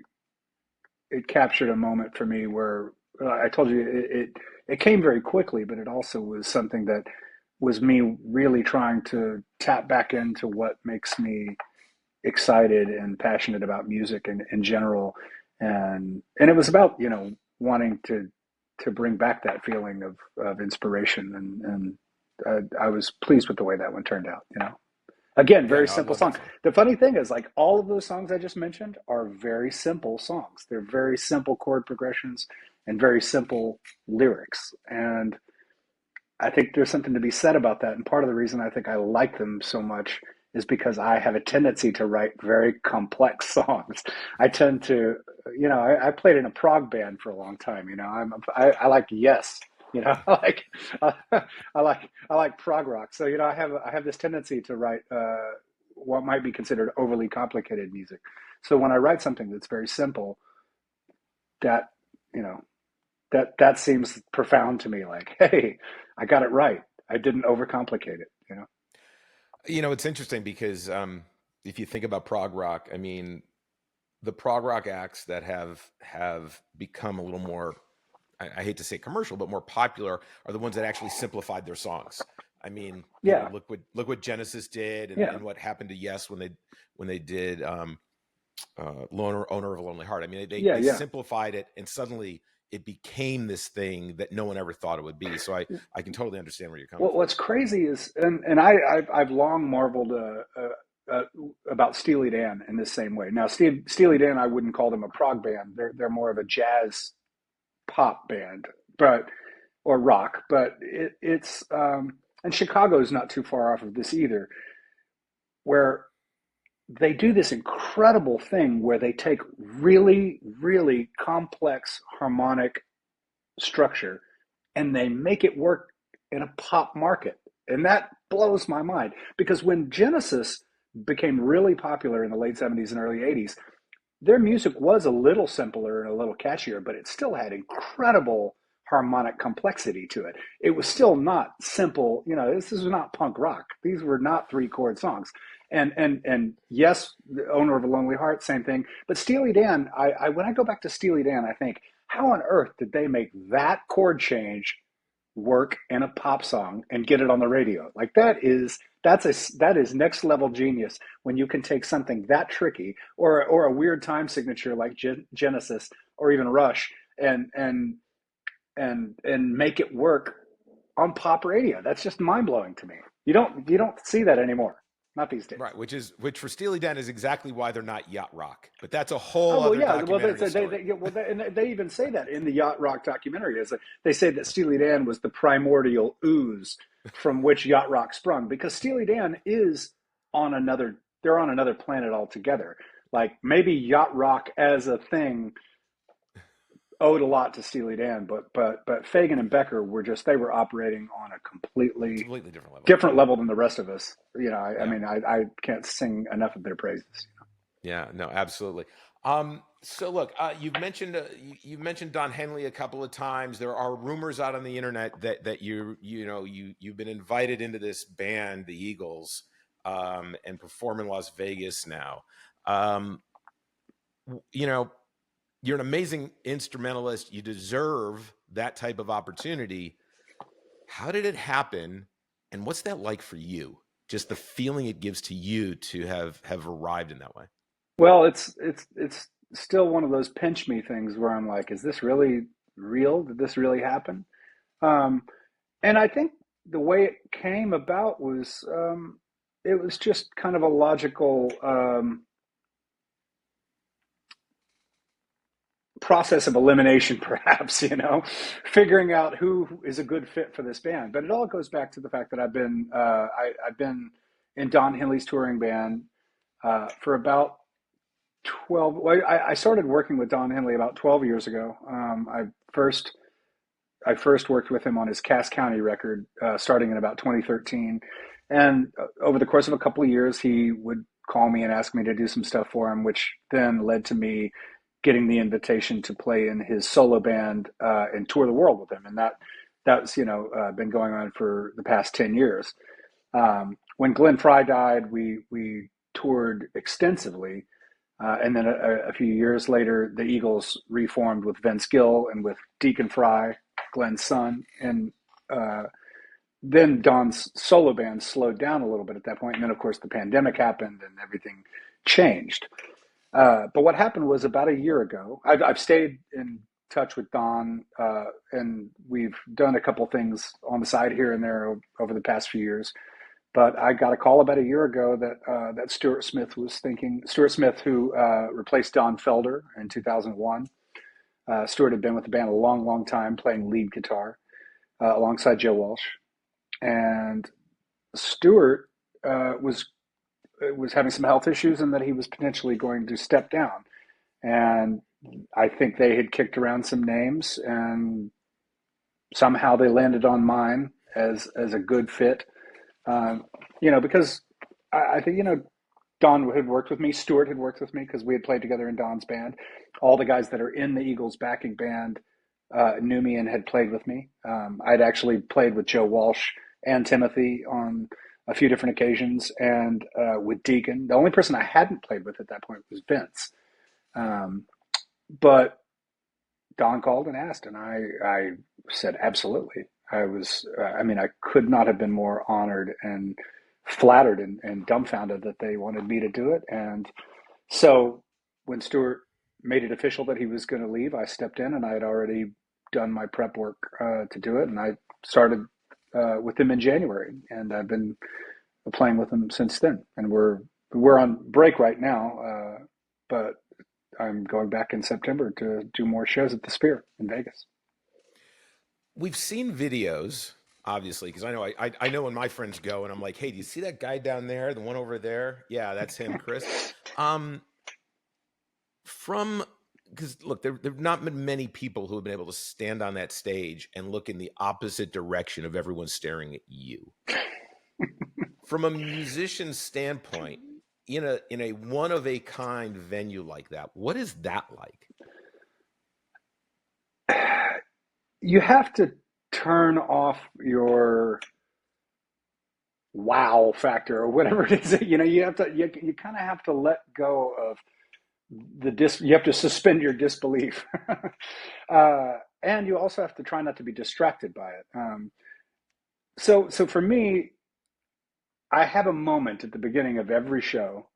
it captured a moment for me where I told you it came very quickly, but it also was something that was me really trying to tap back into what makes me excited and passionate about music in general. And it was about, wanting to bring back that feeling of inspiration. And I was pleased with the way that one turned out, Again, very simple song. The funny thing is, like, all of those songs I just mentioned are very simple songs. They're very simple chord progressions and very simple lyrics. And I think there's something to be said about that. And part of the reason I think I like them so much is because I have a tendency to write very complex songs. I tend to, I played in a prog band for a long time. I like Yes. I like I like prog rock. So I have this tendency to write what might be considered overly complicated music. So when I write something that's very simple, that you know that seems profound to me. Like, hey, I got it right. I didn't overcomplicate it. It's interesting because if you think about prog rock, I mean, the prog rock acts that have become a little more, I hate to say commercial, but more popular are the ones that actually simplified their songs. I mean, look what Genesis did, and what happened to Yes when they did Owner of a Lonely Heart. I mean, they simplified it, and suddenly it became this thing that no one ever thought it would be. So I can totally understand where you're coming from. What's crazy is, and I've long marveled about Steely Dan in this same way. Now, Steely Dan, I wouldn't call them a prog band. They're more of a jazz pop band, or rock. But it's and Chicago's not too far off of this either, where they do this incredible thing where they take really, really complex harmonic structure and they make it work in a pop market. And that blows my mind, because when Genesis became really popular in the late 70s and early 80s, their music was a little simpler and a little catchier, but it still had incredible harmonic complexity to it. It was still not simple. This is not punk rock. These were not 3-chord songs. And yes, the Owner of a Lonely Heart, same thing. But Steely Dan, I when I go back to Steely Dan, I think, how on earth did they make that chord change work in a pop song and get it on the radio? Like, that is next level genius, when you can take something that tricky, or a weird time signature like Genesis or even Rush, and make it work on pop radio. That's just mind blowing to me. You don't see that anymore. Not these days. Right, which for Steely Dan is exactly why they're not yacht rock. But that's a whole other documentary story. They even say that in the yacht rock documentary. They say that Steely Dan was the primordial ooze from which yacht rock sprung, because Steely Dan is they're on another planet altogether. Like, maybe yacht rock as a thing owed a lot to Steely Dan, but Fagen and Becker they were operating on a completely different level than the rest of us. I mean, I can't sing enough of their praises. Yeah, no, absolutely. So look, you've mentioned Don Henley a couple of times. There are rumors out on the internet that you've been invited into this band, the Eagles, and perform in Las Vegas now. You're an amazing instrumentalist. You deserve that type of opportunity. How did it happen? And what's that like for you? Just the feeling it gives to you to have arrived in that way. Well, it's still one of those pinch me things where I'm like, is this really real? Did this really happen? And I think the way it came about was, it was just kind of a logical, process of elimination, perhaps, figuring out who is a good fit for this band. But it all goes back to the fact that I've been in Don Henley's touring band for about 12. Well, I started working with Don Henley about 12 years ago. I first worked with him on his Cass County record, starting in about 2013. And over the course of a couple of years, he would call me and ask me to do some stuff for him, which then led to me getting the invitation to play in his solo band and tour the world with him. And that's been going on for the past 10 years. When Glenn Frey died, we toured extensively. And then a few years later, the Eagles reformed with Vince Gill and with Deacon Frey, Glenn's son. And then Don's solo band slowed down a little bit at that point. And then, of course, the pandemic happened and everything changed. But what happened was, about a year ago, I've stayed in touch with Don, and we've done a couple things on the side here and there over the past few years. But I got a call about a year ago that Stuart Smith, who replaced Don Felder in 2001. Stuart had been with the band a long, long time, playing lead guitar alongside Joe Walsh. And Stuart was was having some health issues and that he was potentially going to step down. And I think they had kicked around some names, and somehow they landed on mine as a good fit. Because I think, Don had worked with me, Stuart had worked with me because we had played together in Don's band. All the guys that are in the Eagles backing band knew me and had played with me. I'd actually played with Joe Walsh and Timothy on a few different occasions, and with Deacon. The only person I hadn't played with at that point was Vince. But Don called and asked, and I said absolutely. I could not have been more honored and flattered and dumbfounded that they wanted me to do it. And so when Stuart made it official that he was going to leave, I stepped in, and I had already done my prep work to do it. And I started with them in January, and I've been playing with them since then. And we're on break right now, but I'm going back in September to do more shows at the Sphere in Vegas. We've seen videos, obviously, because I know when my friends go and I'm like, hey, do you see that guy down there, the one over there? Yeah, that's him, Chris. Because look, there have not been many people who have been able to stand on that stage and look in the opposite direction of everyone staring at you. From a musician's standpoint, in a one of a kind venue like that, what is that like? You have to turn off your wow factor or whatever it is. You kind of have to let go of you have to suspend your disbelief. And you also have to try not to be distracted by it. So for me, I have a moment at the beginning of every show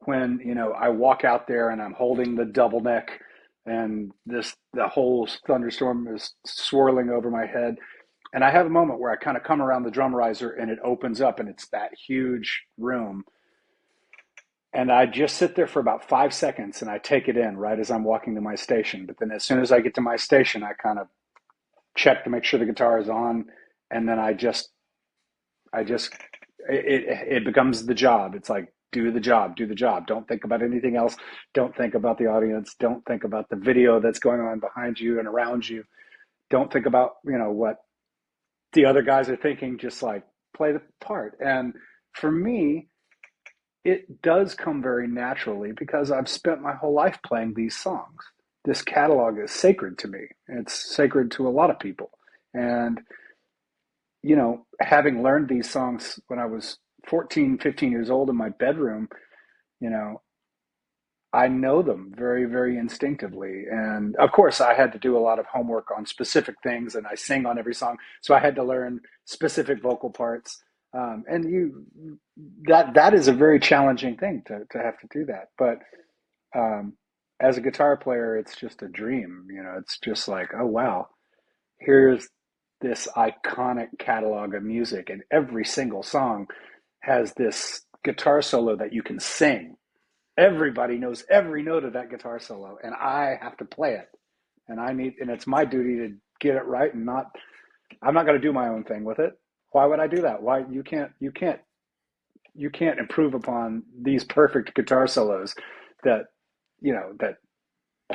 when, I walk out there and I'm holding the double neck and the whole thunderstorm is swirling over my head. And I have a moment where I kind of come around the drum riser and it opens up and it's that huge room. And I just sit there for about 5 seconds and I take it in right as I'm walking to my station. But then as soon as I get to my station, I kind of check to make sure the guitar is on. And then it becomes the job. It's like, do the job. Don't think about anything else. Don't think about the audience. Don't think about the video that's going on behind you and around you. Don't think about, what the other guys are thinking. Just like play the part. And for me, it does come very naturally because I've spent my whole life playing these songs. This catalog is sacred to me. It's sacred to a lot of people. And, having learned these songs when I was 14, 15 years old in my bedroom, I know them very, very instinctively. And of course, I had to do a lot of homework on specific things, and I sing on every song. So I had to learn specific vocal parts. That is a very challenging thing to have to do that. But as a guitar player, it's just a dream. It's just like, oh, wow, here's this iconic catalog of music, and every single song has this guitar solo that you can sing. Everybody knows every note of that guitar solo, and I have to play it. And it's my duty to get it right, and I'm not going to do my own thing with it. Why would I do that? Why you can't improve upon these perfect guitar solos that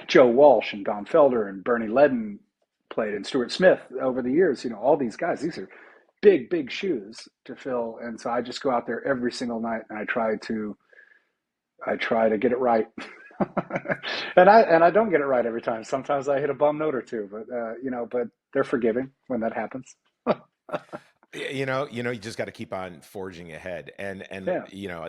Joe Walsh and Don Felder and Bernie Ledden played, and Stuart Smith over the years. All these guys, these are big, big shoes to fill. And so I just go out there every single night and I try to get it right. and I don't get it right every time. Sometimes I hit a bum note or two, but they're forgiving when that happens. You just got to keep on forging ahead, and yeah.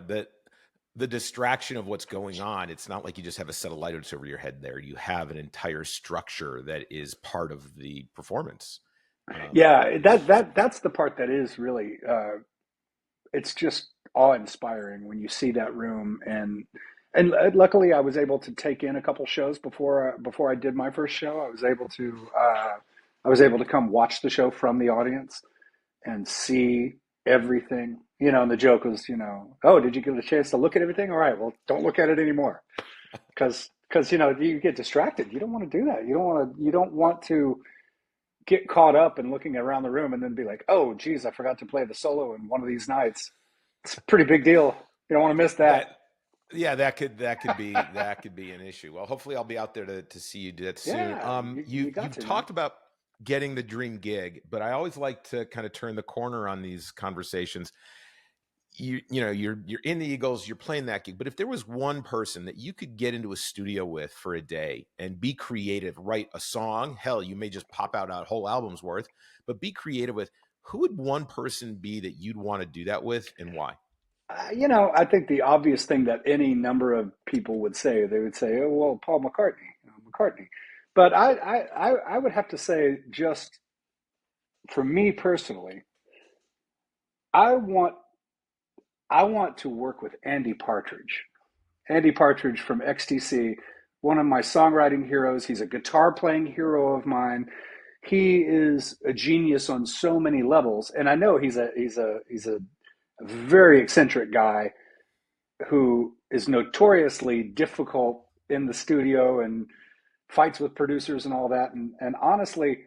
The distraction of what's going on. It's not like you just have a set of lights over your head there. You have an entire structure that is part of the performance. Yeah, that's the part that is really, it's just awe-inspiring when you see that room. And luckily I was able to take in a couple shows before I did my first show. I was able to come watch the show from the audience and see everything, and the joke was, oh, did you get a chance to look at everything? All right, well, don't look at it anymore. Because you get distracted. You don't want to do that. You don't want to get caught up in looking around the room and then be like, oh, geez, I forgot to play the solo in one of these nights. It's a pretty big deal. You don't want to miss that. Yeah, that could be an issue. Well, hopefully I'll be out there to see you that soon. Yeah, You've talked about getting the dream gig, but I always like to kind of turn the corner on these conversations. You're in the Eagles, you're playing that gig, but if there was one person that you could get into a studio with for a day and be creative, write a song, hell, you may just pop out a whole album's worth, but be creative with, who would one person be that you'd want to do that with, and why? I think the obvious thing that any number of people would say, they would say, oh, well, Paul McCartney. But I would have to say, just for me personally, I want to work with Andy Partridge. Andy Partridge from XTC, one of my songwriting heroes. He's a guitar playing hero of mine. He is a genius on so many levels, and I know he's a very eccentric guy who is notoriously difficult in the studio and fights with producers and all that. And honestly,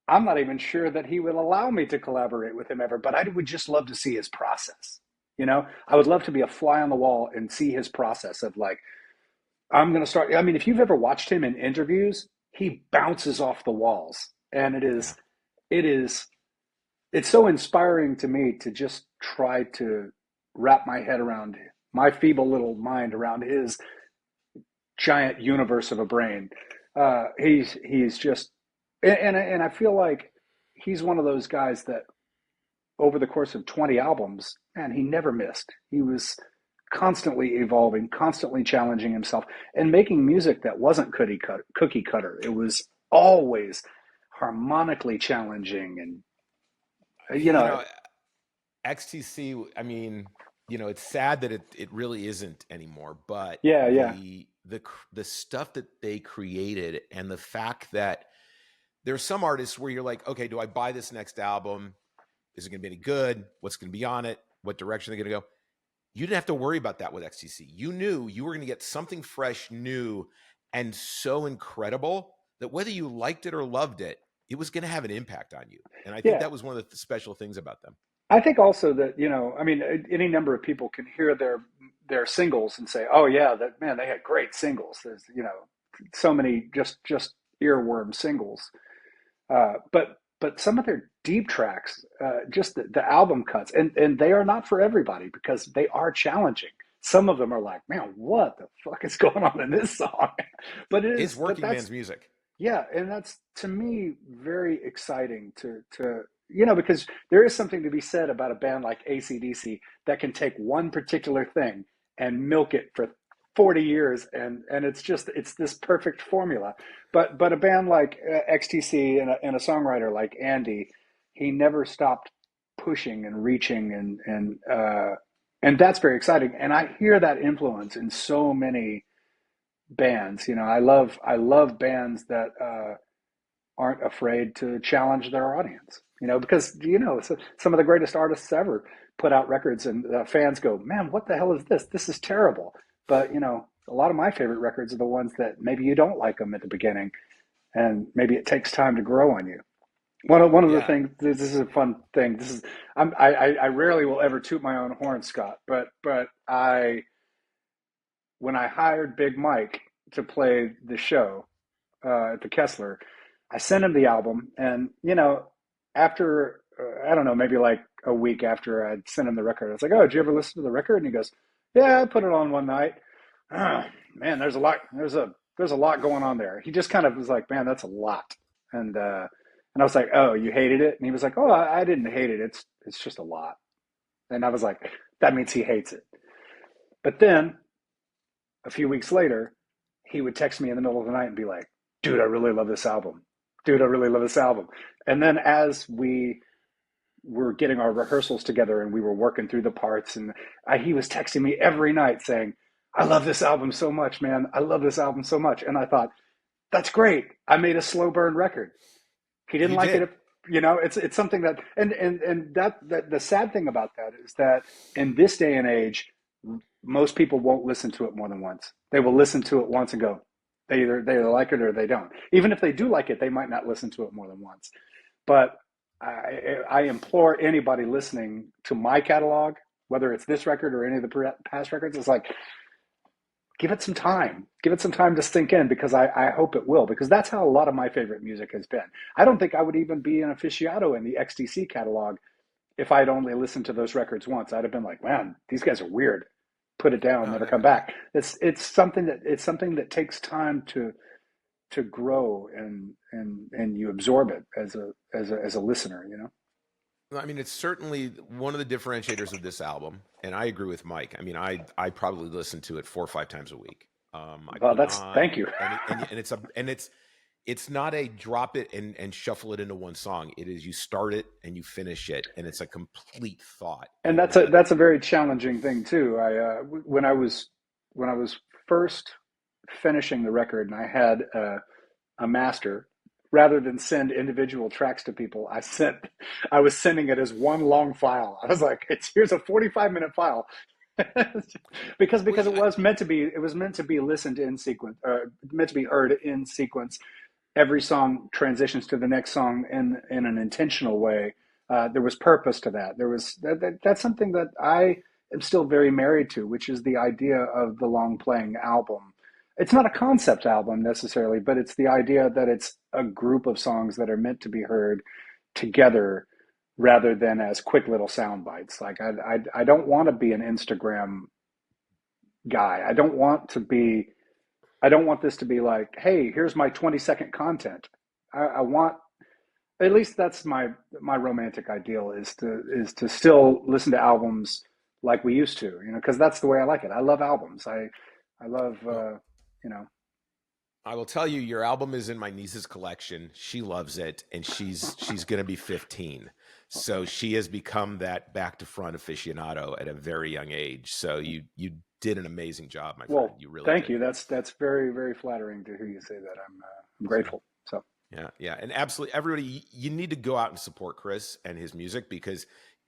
I'm not even sure that he would allow me to collaborate with him ever, but I would just love to see his process. I would love to be a fly on the wall and see his process of like, I'm going to start. I mean, if you've ever watched him in interviews, he bounces off the walls, and it's so inspiring to me to just try to wrap my head around my feeble little mind around his giant universe of a brain. He's just, and I feel like he's one of those guys that over the course of 20 albums, man, he never missed. He was constantly evolving, constantly challenging himself, and making music that wasn't cookie cutter. It was always harmonically challenging, and XTC, I mean, it's sad that it really isn't anymore, but the stuff that they created, and the fact that there's some artists where you're like, okay, do I buy this next album? Is it going to be any good? What's going to be on it? What direction are they going to go? You didn't have to worry about that with XTC. You knew you were going to get something fresh, new, and so incredible that whether you liked it or loved it, it was going to have an impact on you. And I think that was one of the special things about them. I think also that, I mean, any number of people can hear their singles and say, oh yeah, they had great singles. There's, so many just earworm singles. But some of their deep tracks, just the album cuts, and they are not for everybody because they are challenging. Some of them are like, man, what the fuck is going on in this song? But it's working man's music. Yeah, and that's, to me, very exciting to because there is something to be said about a band like AC/DC that can take one particular thing and milk it for 40 years, and it's this perfect formula. But a band like XTC and a songwriter like Andy, he never stopped pushing and reaching, and that's very exciting. And I hear that influence in so many bands. I love bands that aren't afraid to challenge their audience. Because some of the greatest artists ever put out records, and fans go, man, what the hell is this? This is terrible. But a lot of my favorite records are the ones that maybe you don't like them at the beginning, and maybe it takes time to grow on you. One of the things. This is a fun thing. I rarely will ever toot my own horn, Scott. But when I hired Big Mike to play the show at the Kesler, I sent him the album, and after I don't know, maybe like a week after I'd sent him the record, I was like, "Oh, did you ever listen to the record?" And he goes, "Yeah, I put it on one night." Oh, man, there's a lot going on there. He just kind of was like, "Man, that's a lot," and I was like, "Oh, you hated it?" And he was like, "Oh, I didn't hate it. It's just a lot." And I was like, "That means he hates it." But then a few weeks later, he would text me in the middle of the night and be like, "Dude, I really love this album. Dude, I really love this album." And then as we were getting our rehearsals together and we were working through the parts, and he was texting me every night saying, "I love this album so much, man. I love this album so much." And I thought, that's great. I made a slow burn record. He didn't like it. It's something that, and that the sad thing about that is that in this day and age, most people won't listen to it more than once. They will listen to it once and go, they either like it or they don't. Even if they do like it, they might not listen to it more than once. But I implore anybody listening to my catalog, whether it's this record or any of the past records, it's like, give it some time. Give it some time to sink in, because I hope it will, because that's how a lot of my favorite music has been. I don't think I would even be an aficionado in the XTC catalog if I'd only listened to those records once. I'd have been like, man, these guys are weird. Put it down, never come back. It's something that takes time to grow, and you absorb it as a listener, you know? I mean, it's certainly one of the differentiators of this album, and I agree with Mike. I mean, I probably listen to it 4 or 5 times a week. Thank you. and it's not a drop it and shuffle it into one song. It is, you start it and you finish it, and it's a complete thought. And that's a very challenging thing too. When I was first finishing the record, and I had a master, rather than send individual tracks to people, I was sending it as one long file. I was like, here's a 45-minute file. because it was meant to be listened in sequence, meant to be heard in sequence. Every song transitions to the next song in an intentional way. There was purpose to that. That's something that I am still very married to, which is the idea of the long playing album. It's not a concept album necessarily, but it's the idea that it's a group of songs that are meant to be heard together, rather than as quick little sound bites. Like I don't want to be an Instagram guy. I don't want this to be like, hey, here's my 20-second content. I want, at least that's my romantic ideal, is to still listen to albums like we used to, you know, because that's the way I like it. I love albums. I love, you know. I will tell you, your album is in my niece's collection. She loves it, and she's going to be 15. So she has become that back to front aficionado at a very young age. So you did an amazing job, my friend. You really thank did. you. That's very, very flattering to hear you say that. I'm grateful. So yeah, and absolutely, everybody, you need to go out and support Chris and his music, because,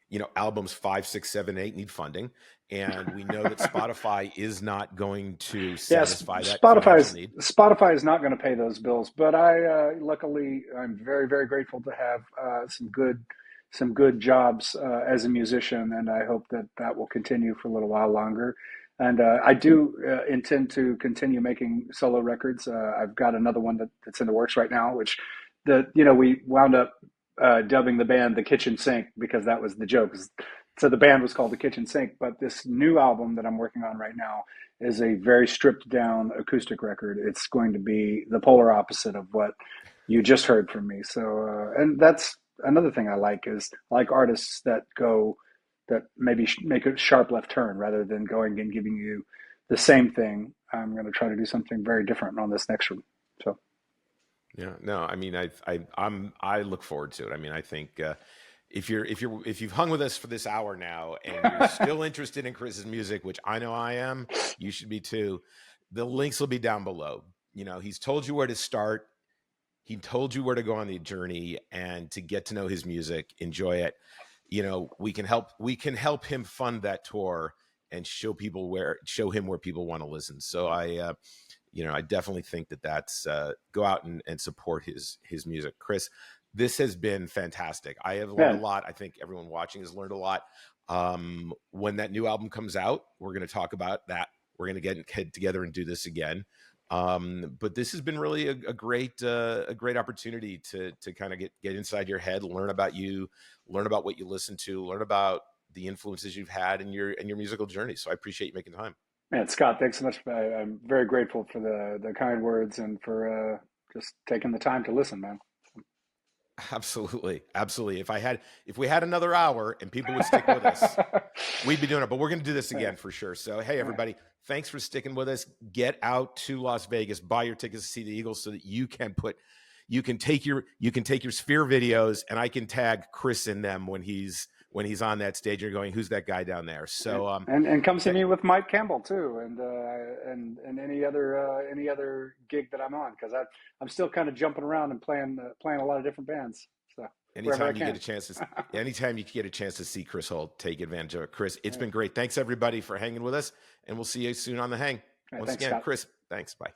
you know, albums 5, 6, 7, 8 need funding, and we know that Spotify is not going to satisfy that financial need. Spotify is not going to pay those bills, but luckily, I'm very, very grateful to have some good jobs as a musician, and I hope that will continue for a little while longer. And I do intend to continue making solo records. I've got another one that's in the works right now, which we wound up dubbing the band the Kitchen Sink, because that was the joke. So the band was called the Kitchen Sink, but this new album that I'm working on right now is a very stripped down acoustic record. It's going to be the polar opposite of what you just heard from me. So, and that's another thing I like artists that maybe make a sharp left turn rather than going and giving you the same thing. I'm going to try to do something very different on this next one. So. Yeah, no, I mean, I look forward to it. I mean, I think if you've hung with us for this hour now and you're still interested in Chris's music, which I know I am, you should be too. The links will be down below. You know, he's told you where to start. He told you where to go on the journey, and to get to know his music, enjoy it. You know, we can help him fund that tour and show him where people want to listen. So I definitely think that's go out and support his music. Chris, this has been fantastic. I have learned a lot. I think everyone watching has learned a lot. When that new album comes out, we're going to talk about that. We're going to get together and do this again. But this has been really a great opportunity to kind of get inside your head, learn about you, learn about what you listen to, learn about the influences you've had in your musical journey. So I appreciate you making time. Man, Scott, thanks so much. I'm very grateful for the kind words and for just taking the time to listen, man. Absolutely. If we had another hour and people would stick with us, we'd be doing it. But we're going to do this again for sure. So, hey, everybody, thanks for sticking with us. Get out to Las Vegas, buy your tickets to see the Eagles so that you can take your Sphere videos, and I can tag Chris in them when he's on that stage. You're going, who's that guy down there? So and come see me with Mike Campbell too, and any other gig that I'm on, because I'm still kind of jumping around and playing a lot of different bands. So anytime you get a chance to see Chris Holt, take advantage of it. Chris, it's been great. Thanks everybody for hanging with us, and we'll see you soon on the hang. Once again, Scott. Chris, thanks. Bye.